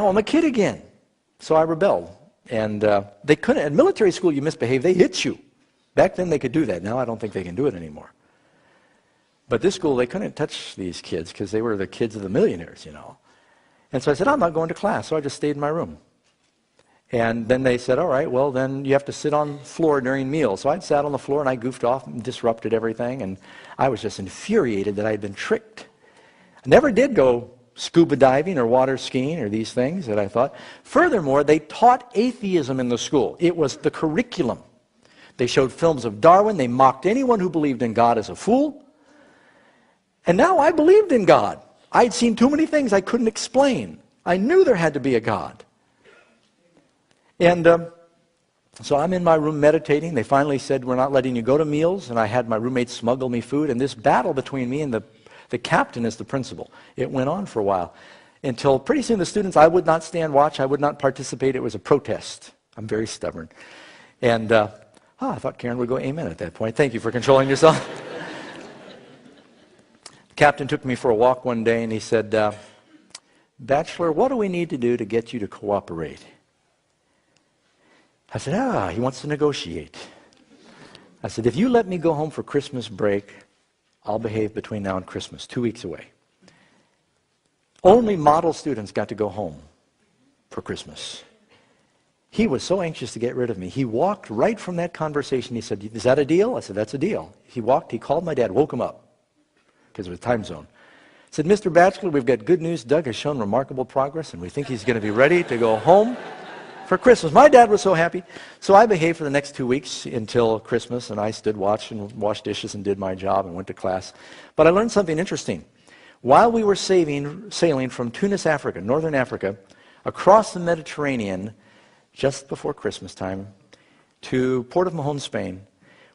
I'm a kid again. So I rebelled. And they couldn't. At military school, you misbehave, they hit you. Back then they could do that. Now I don't think they can do it anymore. But this school, they couldn't touch these kids because they were the kids of the millionaires, you know. And so I said, I'm not going to class. So I just stayed in my room. And then they said, all right, well, then you have to sit on the floor during meals. So I sat on the floor and I goofed off and disrupted everything. And I was just infuriated that I had been tricked. I never did go scuba diving or water skiing or these things that I thought. Furthermore, they taught atheism in the school. It was the curriculum. They showed films of Darwin. They mocked anyone who believed in God as a fool. And now I believed in God. I'd seen too many things I couldn't explain. I knew there had to be a God. And so I'm in my room meditating. They finally said, we're not letting you go to meals. And I had my roommate smuggle me food. And this battle between me and the captain as the principal, it went on for a while. Until pretty soon the students, I would not stand watch. I would not participate. It was a protest. I'm very stubborn. And I thought Karen would go amen at that point. Thank you for controlling yourself. The captain took me for a walk one day and he said, Bachelor, what do we need to do to get you to cooperate? I said, he wants to negotiate. I said, if you let me go home for Christmas break, I'll behave between now and Christmas, 2 weeks away. Only model students got to go home for Christmas. He was so anxious to get rid of me. He walked right from that conversation. He said, is that a deal? I said, that's a deal. He walked, he called my dad, woke him up, because it was time zone. Said, Mr. Bachelor, we've got good news. Doug has shown remarkable progress, and we think he's going to be ready to go home for Christmas. My dad was so happy. So I behaved for the next 2 weeks until Christmas, and I stood watch and washed dishes and did my job and went to class. But I learned something interesting. While we were sailing from Tunis, Africa, northern Africa, across the Mediterranean, just before Christmas time, to Port of Mahon, Spain,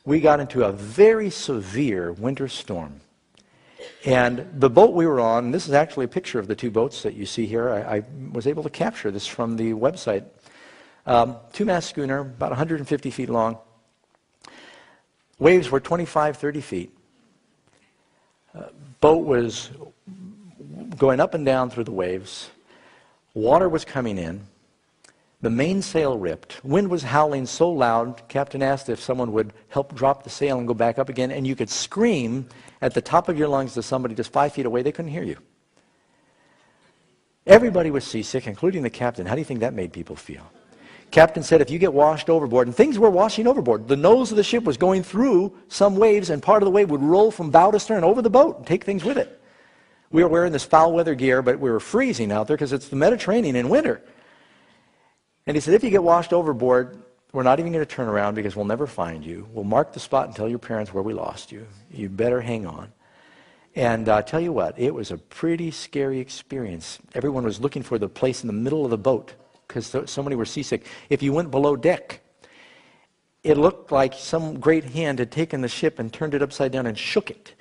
we got into a very severe winter storm. And the boat we were on, this is actually a picture of the two boats that you see here. I was able to capture this from the website. Two-mast schooner, about 150 feet long. Waves were 25, 30 feet. Boat was going up and down through the waves. Water was coming in. The mainsail ripped. Wind was howling so loud, Captain asked if someone would help drop the sail and go back up again, and you could scream at the top of your lungs to somebody just 5 feet away. They couldn't hear you. Everybody was seasick, including the captain. How do you think that made people feel? Captain said, if you get washed overboard, and things were washing overboard. The nose of the ship was going through some waves, and part of the wave would roll from bow to stern over the boat and take things with it. We were wearing this foul weather gear, but we were freezing out there because it's the Mediterranean in winter. And he said, if you get washed overboard, we're not even going to turn around because we'll never find you. We'll mark the spot and tell your parents where we lost you. You better hang on. And I tell you what, it was a pretty scary experience. Everyone was looking for the place in the middle of the boat because so many were seasick. If you went below deck, it looked like some great hand had taken the ship and turned it upside down and shook it.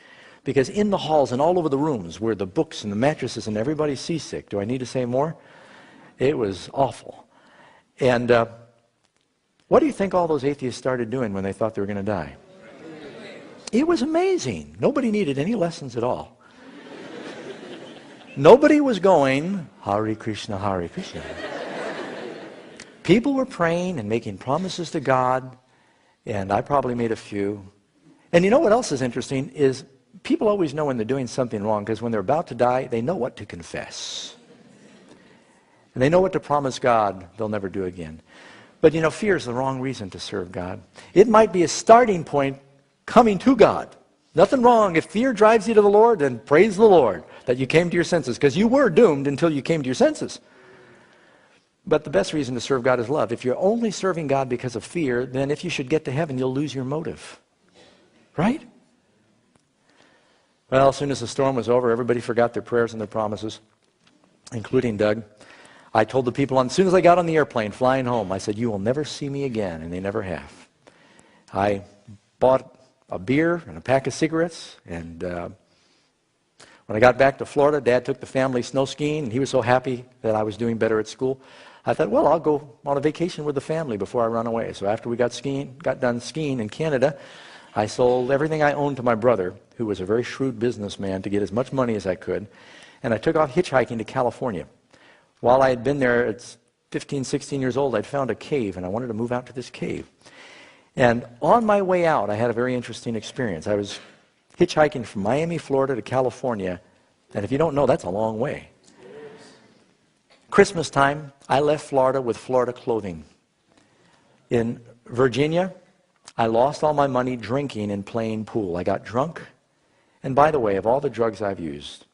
Because in the halls and all over the rooms were the books and the mattresses, and everybody's seasick. Do I need to say more? It was awful. And what do you think all those atheists started doing when they thought they were going to die? It was amazing. Nobody needed any lessons at all. Nobody was going, Hare Krishna, Hare Krishna. People were praying and making promises to God, and I probably made a few. And you know what else is interesting is people always know when they're doing something wrong, because when they're about to die, they know what to confess. And they know what to promise God they'll never do again. But you know, fear is the wrong reason to serve God. It might be a starting point coming to God. Nothing wrong. If fear drives you to the Lord, then praise the Lord that you came to your senses, because you were doomed until you came to your senses. But the best reason to serve God is love. If you're only serving God because of fear, then if you should get to heaven, you'll lose your motive. Right? Well, as soon as the storm was over, everybody forgot their prayers and their promises, including Doug. I told the people, as soon as I got on the airplane flying home, I said, you will never see me again, and they never have. I bought a beer and a pack of cigarettes, and when I got back to Florida, Dad took the family snow skiing, and he was so happy that I was doing better at school. I thought, well, I'll go on a vacation with the family before I run away. So after we got done skiing in Canada, I sold everything I owned to my brother, who was a very shrewd businessman, to get as much money as I could, and I took off hitchhiking to California. While I had been there at 15, 16 years old, I'd found a cave, and I wanted to move out to this cave. And on my way out, I had a very interesting experience. I was hitchhiking from Miami, Florida to California, and if you don't know, that's a long way. Christmas time, I left Florida with Florida clothing. In Virginia, I lost all my money drinking and playing pool. I got drunk, and by the way, of all the drugs I've used,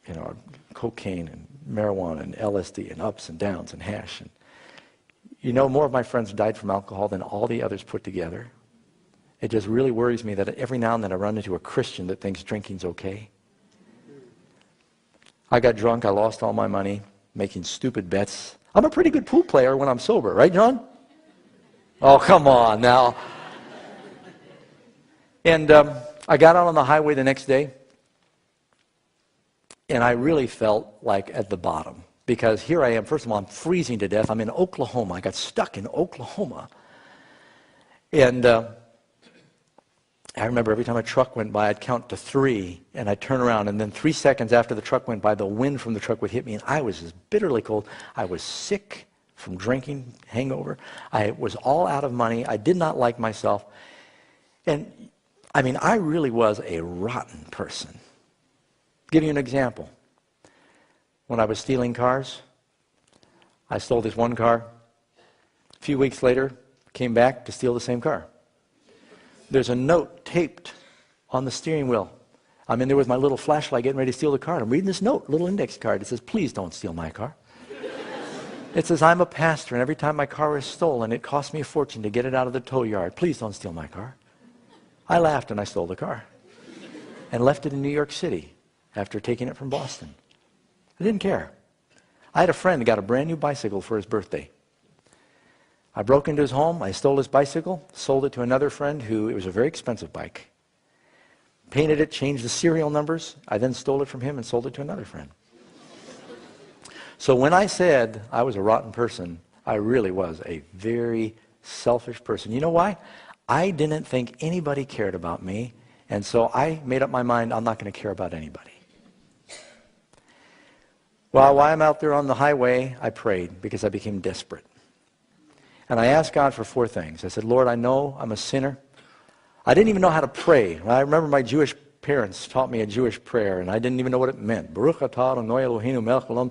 you know, cocaine and marijuana and LSD and ups and downs and hash. And you know, more of my friends died from alcohol than all the others put together. It just really worries me that every now and then I run into a Christian that thinks drinking's okay. I got drunk, I lost all my money, making stupid bets. I'm a pretty good pool player when I'm sober, right, John? Oh, come on now. And I got out on the highway the next day, and I really felt like at the bottom, because here I am. First of all, I'm freezing to death. I'm in Oklahoma. I got stuck in Oklahoma. And I remember every time a truck went by, I'd count to 3, and I'd turn around, and then 3 seconds after the truck went by, the wind from the truck would hit me, and I was just bitterly cold. I was sick from drinking, hangover. I was all out of money. I did not like myself. And, I mean, I really was a rotten person. Give you an example. When I was stealing cars, I stole this one car. A few weeks later, came back to steal the same car. There's a note taped on the steering wheel. I'm in there with my little flashlight getting ready to steal the car. I'm reading this note, little index card. It says, please don't steal my car. It says, I'm a pastor, and every time my car is stolen, it costs me a fortune to get it out of the tow yard. Please don't steal my car. I laughed, and I stole the car and left it in New York City after taking it from Boston. I didn't care. I had a friend who got a brand new bicycle for his birthday. I broke into his home, I stole his bicycle, sold it to another friend who, it was a very expensive bike. Painted it, changed the serial numbers. I then stole it from him and sold it to another friend. So when I said I was a rotten person, I really was a very selfish person. You know why? I didn't think anybody cared about me, and so I made up my mind I'm not going to care about anybody. Well, while I'm out there on the highway, I prayed because I became desperate. And I asked God for 4 things. I said, Lord, I know I'm a sinner. I didn't even know how to pray. I remember my Jewish parents taught me a Jewish prayer, and I didn't even know what it meant. Baruch atah Adonai Eloheinu melech haolam.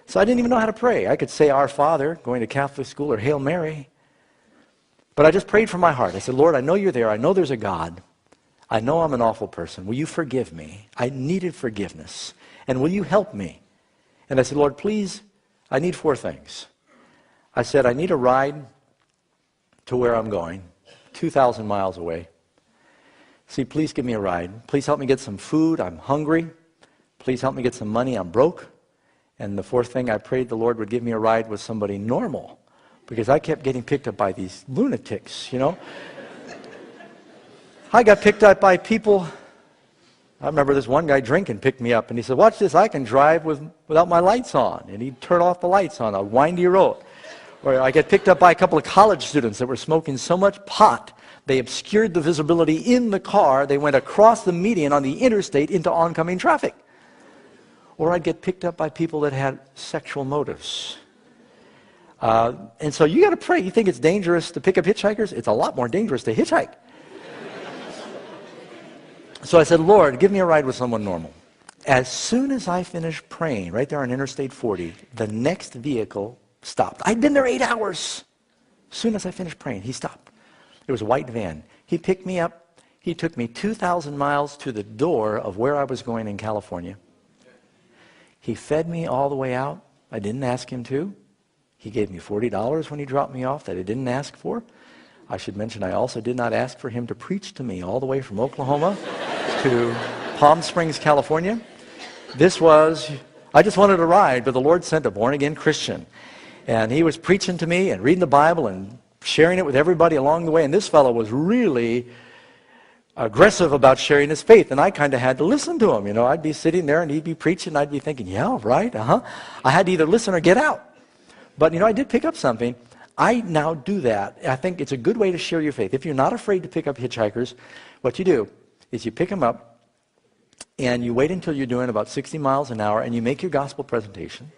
So I didn't even know how to pray. I could say Our Father, going to Catholic school, or Hail Mary. But I just prayed from my heart. I said, Lord, I know you're there. I know there's a God. I know I'm an awful person. Will you forgive me? I needed forgiveness. And will you help me? And I said, Lord, please, I need 4 things. I said, I need a ride to where I'm going, 2,000 miles away. See, please give me a ride. Please help me get some food. I'm hungry. Please help me get some money. I'm broke. And the 4th thing I prayed the Lord would give me a ride with somebody normal, because I kept getting picked up by these lunatics, you know. I got picked up by people. I remember this one guy drinking picked me up, and he said, watch this, I can drive without my lights on. And he'd turn off the lights on a windy road. Or I get picked up by a couple of college students that were smoking so much pot, they obscured the visibility in the car. They went across the median on the interstate into oncoming traffic. or I'd get picked up by people that had sexual motives. And so you got to pray. You think it's dangerous to pick up hitchhikers? It's a lot more dangerous to hitchhike. So I said, Lord, give me a ride with someone normal. As soon as I finished praying, right there on Interstate 40, the next vehicle stopped. I'd been there 8 hours. As soon as I finished praying, he stopped. It was a white van. He picked me up. He took me 2,000 miles to the door of where I was going in California. He fed me all the way out. I didn't ask him to. He gave me $40 when he dropped me off that I didn't ask for. I should mention I also did not ask for him to preach to me all the way from Oklahoma to Palm Springs, California. I just wanted a ride, but the Lord sent a born-again Christian. And he was preaching to me and reading the Bible and sharing it with everybody along the way. And this fellow was really aggressive about sharing his faith. And I kind of had to listen to him. You know, I'd be sitting there and he'd be preaching. And I'd be thinking, yeah, right, I had to either listen or get out. But, you know, I did pick up something. I now do that. I think it's a good way to share your faith. If you're not afraid to pick up hitchhikers, what you do is you pick them up and you wait until you're doing about 60 miles an hour and you make your gospel presentation.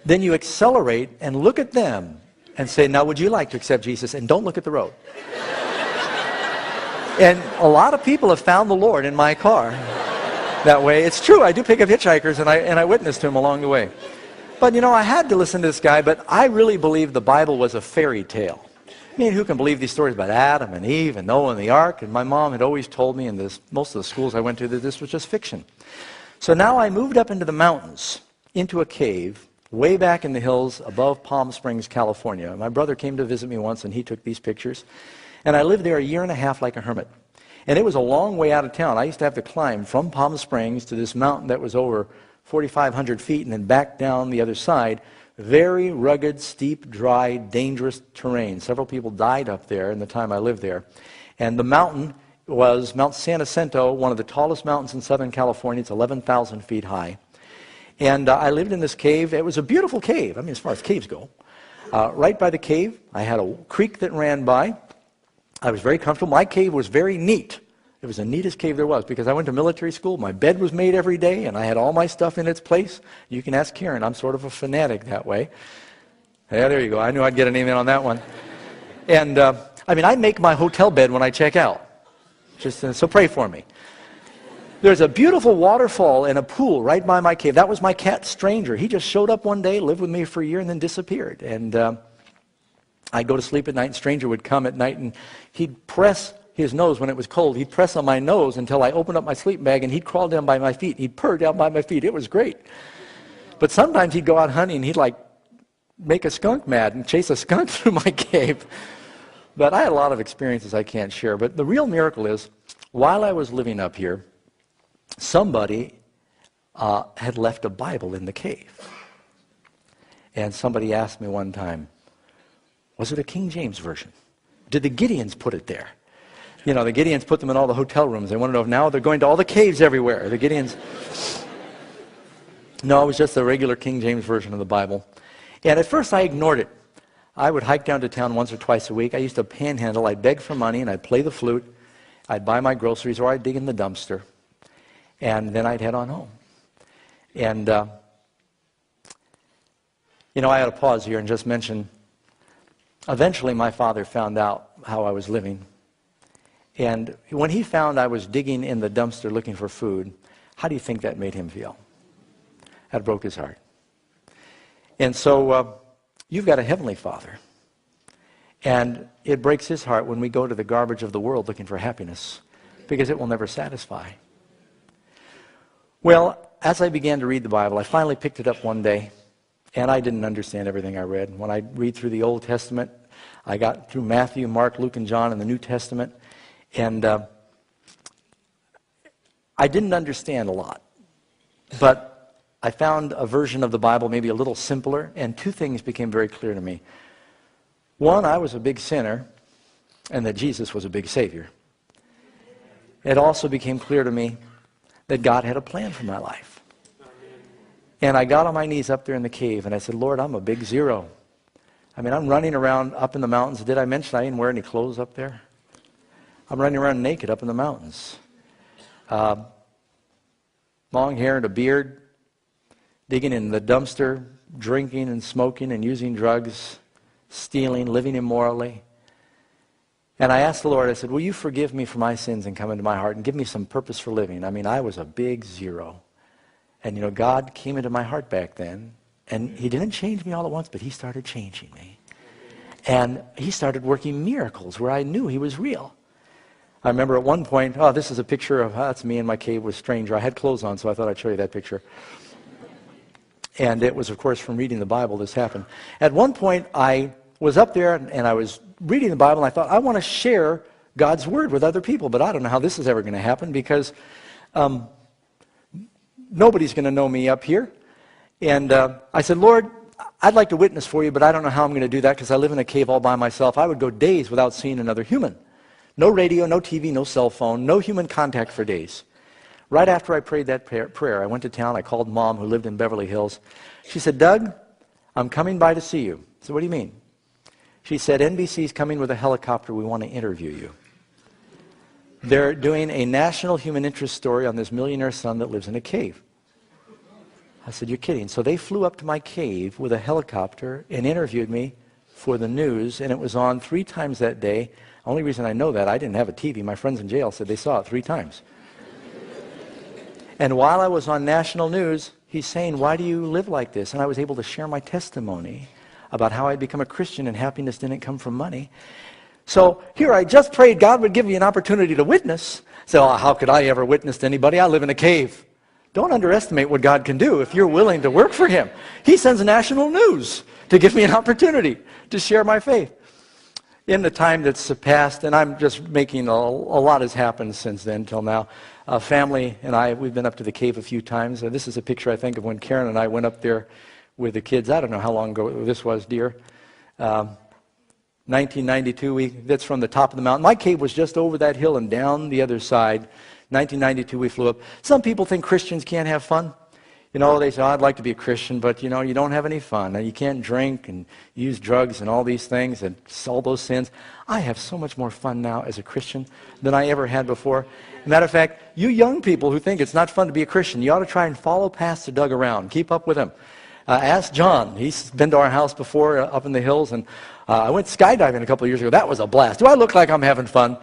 Then you accelerate and look at them and say, now would you like to accept Jesus? And don't look at the road. And a lot of people have found the Lord in my car that way. It's true, I do pick up hitchhikers and I witness to them along the way. But you know, I had to listen to this guy, but I really believe the Bible was a fairy tale. I mean, who can believe these stories about Adam and Eve and Noah and the ark? And my mom had always told me in most of the schools I went to that this was just fiction. So now I moved up into the mountains, into a cave, way back in the hills above Palm Springs, California. My brother came to visit me once and he took these pictures. And I lived there a year and a half like a hermit. And it was a long way out of town. I used to have to climb from Palm Springs to this mountain that was over 4,500 feet and then back down the other side. Very rugged, steep, dry, dangerous terrain. Several people died up there in the time I lived there. And the mountain was Mount San Jacinto, one of the tallest mountains in Southern California. It's 11,000 feet high. And I lived in this cave. It was a beautiful cave, I mean, as far as caves go. Right by the cave, I had a creek that ran by. I was very comfortable. My cave was very neat. It was the neatest cave there was because I went to military school. My bed was made every day, and I had all my stuff in its place. You can ask Karen. I'm sort of a fanatic that way. Yeah, there you go. I knew I'd get an amen on that one. And, I mean, I make my hotel bed when I check out. So pray for me. There's a beautiful waterfall and a pool right by my cave. That was my cat, Stranger. He just showed up one day, lived with me for a year, and then disappeared. And I'd go to sleep at night, and Stranger would come at night, and he'd press his nose when it was cold. He'd press on my nose until I opened up my sleeping bag, and he'd crawl down by my feet. He'd purr down by my feet. It was great. But sometimes he'd go out hunting, and he'd like make a skunk mad and chase a skunk through my cave. But I had a lot of experiences I can't share. But the real miracle is, while I was living up here, somebody had left a Bible in the cave. And somebody asked me one time, was it a King James version? Did the Gideons put it there? You know, the Gideons put them in all the hotel rooms. They want to know if now they're going to all the caves everywhere. The Gideons. No, it was just the regular King James version of the Bible. And at first I ignored it. I would hike down to town once or twice a week. I used to panhandle. I'd beg for money and I'd play the flute. I'd buy my groceries or I'd dig in the dumpster. And then I'd head on home. And, you know, I had to pause here and just mention, eventually my father found out how I was living. And when he found I was digging in the dumpster looking for food, how do you think that made him feel? That broke his heart. And so you've got a heavenly Father. And it breaks his heart when we go to the garbage of the world looking for happiness, because it will never satisfy. Well, as I began to read the Bible, I finally picked it up one day, and I didn't understand everything I read. When I read through the Old Testament, I got through Matthew, Mark, Luke, and John in the New Testament, and I didn't understand a lot. But I found a version of the Bible maybe a little simpler, and two things became very clear to me. One, I was a big sinner, and that Jesus was a big Savior. It also became clear to me that God had a plan for my life. And I got on my knees up there in the cave, and I said, Lord, I'm a big zero. I mean, I'm running around up in the mountains. Did I mention I didn't wear any clothes up there? I'm running around naked up in the mountains. long hair and a beard, digging in the dumpster, drinking and smoking and using drugs, stealing, living immorally. And I asked the Lord, I said, will you forgive me for my sins and come into my heart and give me some purpose for living? I mean, I was a big zero. And, God came into my heart back then. And he didn't change me all at once, but he started changing me. And he started working miracles where I knew he was real. I remember at one point, this is a picture of, that's me in my cave with a stranger. I had clothes on, so I thought I'd show you that picture. And it was, of course, from reading the Bible this happened. At one point, I was up there and I was reading the Bible, and I thought, I want to share God's Word with other people, but I don't know how this is ever going to happen because nobody's going to know me up here. And I said, Lord, I'd like to witness for you, but I don't know how I'm going to do that because I live in a cave all by myself. I would go days without seeing another human. No radio, no TV, no cell phone, no human contact for days. Right after I prayed that prayer, I went to town. I called Mom, who lived in Beverly Hills. She said, Doug, I'm coming by to see you. I said, what do you mean? She said, NBC's coming with a helicopter. We want to interview you. They're doing a national human interest story on this millionaire son that lives in a cave. I said, you're kidding. So they flew up to my cave with a helicopter and interviewed me for the news, and it was on 3 times that day. Only reason I know that, I didn't have a TV. My friends in jail said they saw it 3 times. And while I was on national news, he's saying, why do you live like this? And I was able to share my testimony about how I'd become a Christian and happiness didn't come from money. So here I just prayed God would give me an opportunity to witness. So how could I ever witness to anybody? I live in a cave. Don't underestimate what God can do if you're willing to work for him. He sends national news to give me an opportunity to share my faith. In the time that's passed, and I'm just making a lot has happened since then till now. Family and I, we've been up to the cave a few times. This is a picture, I think, of when Karen and I went up there with the kids. I don't know how long ago this was, dear. 1992, that's from the top of the mountain. My cave was just over that hill and down the other side. 1992, we flew up. Some people think Christians can't have fun. They say, I'd like to be a Christian, but, you don't have any fun. You can't drink and use drugs and all these things and all those sins. I have so much more fun now as a Christian than I ever had before. Matter of fact, you young people who think it's not fun to be a Christian, you ought to try and follow Pastor Doug around. Keep up with him. Ask John. He's been to our house before up in the hills, and I went skydiving a couple of years ago. That was a blast. Do I look like I'm having fun?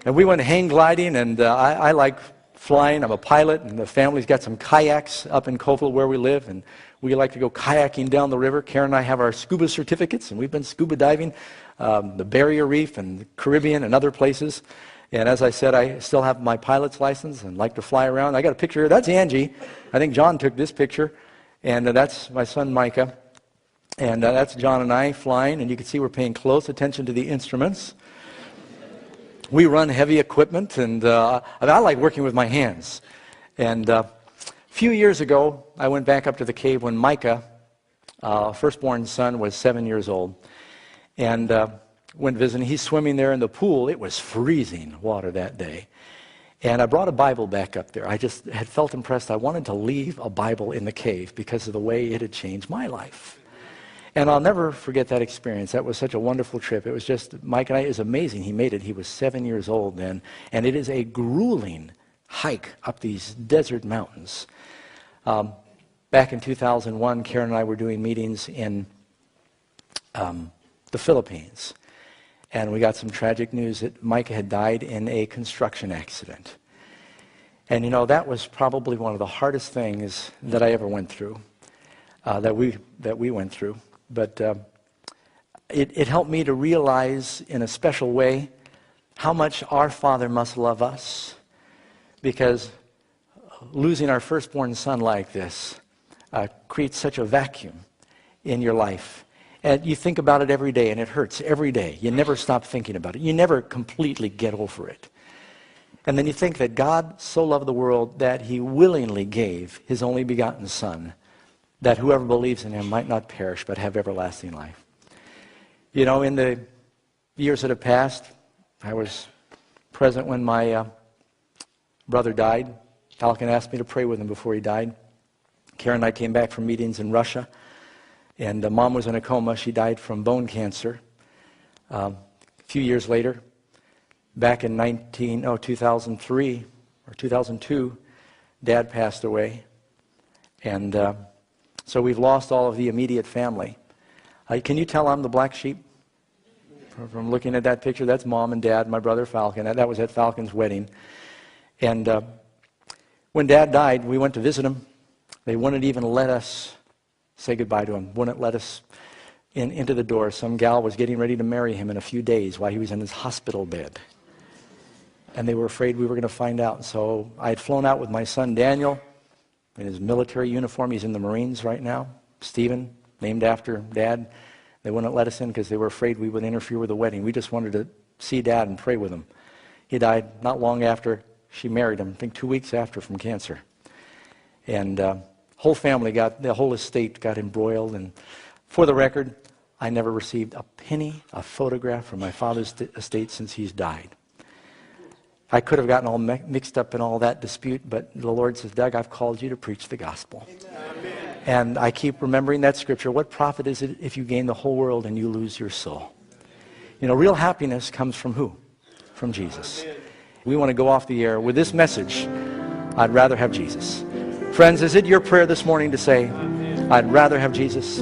And we went hang gliding, and I like flying. I'm a pilot, and the family's got some kayaks up in Covell where we live, and we like to go kayaking down the river. Karen and I have our scuba certificates, and we've been scuba diving the Barrier Reef and the Caribbean and other places. And as I said, I still have my pilot's license and like to fly around. I got a picture here. That's Angie. I think John took this picture, and that's my son Micah. And that's John and I flying, and you can see we're paying close attention to the instruments. We run heavy equipment, and I like working with my hands. And a few years ago, I went back up to the cave when Micah, firstborn son, was 7 years old. And went visiting. He's swimming there in the pool. It was freezing water that day. And I brought a Bible back up there. I just had felt impressed. I wanted to leave a Bible in the cave because of the way it had changed my life. And I'll never forget that experience. That was such a wonderful trip. It was just, Mike and I, it was amazing. He made it. He was 7 years old then. And it is a grueling hike up these desert mountains. Back in 2001, Karen and I were doing meetings in the Philippines. And we got some tragic news that Micah had died in a construction accident. And that was probably one of the hardest things that I ever went through, that we went through. But it helped me to realize in a special way how much our Father must love us, because losing our firstborn son like this creates such a vacuum in your life. And you think about it every day, and it hurts every day. You never stop thinking about it. You never completely get over it. And then you think that God so loved the world that he willingly gave his only begotten Son, that whoever believes in him might not perish but have everlasting life. In the years that have passed, I was present when my brother died. Falcon asked me to pray with him before he died. Karen and I came back from meetings in Russia. And Mom was in a coma. She died from bone cancer. A few years later, back in 2003 or 2002, Dad passed away. And so we've lost all of the immediate family. Can you tell I'm the black sheep? From looking at that picture, that's Mom and Dad, my brother Falcon. That was at Falcon's wedding. And when Dad died, we went to visit him. They wouldn't even let us say goodbye to him, wouldn't let us into the door. Some gal was getting ready to marry him in a few days while he was in his hospital bed. And they were afraid we were going to find out. So I had flown out with my son Daniel in his military uniform. He's in the Marines right now. Stephen, named after Dad. They wouldn't let us in because they were afraid we would interfere with the wedding. We just wanted to see Dad and pray with him. He died not long after she married him, I think 2 weeks after, from cancer. And the whole estate got embroiled. And for the record, I never received a penny, a photograph from my father's estate since he's died. I could have gotten all mixed up in all that dispute, but the Lord says, Doug, I've called you to preach the gospel. Amen. And I keep remembering that scripture. What profit is it if you gain the whole world and you lose your soul? You know, real happiness comes from who? From Jesus. Amen. We want to go off the air with this message. I'd rather have Jesus. Friends, is it your prayer this morning to say, I'd rather have Jesus?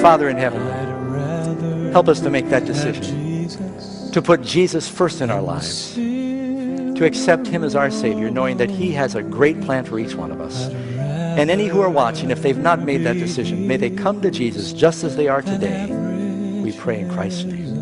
Father in heaven, help us to make that decision. To put Jesus first in our lives. To accept him as our Savior, knowing that he has a great plan for each one of us. And any who are watching, if they've not made that decision, may they come to Jesus just as they are today. We pray in Christ's name.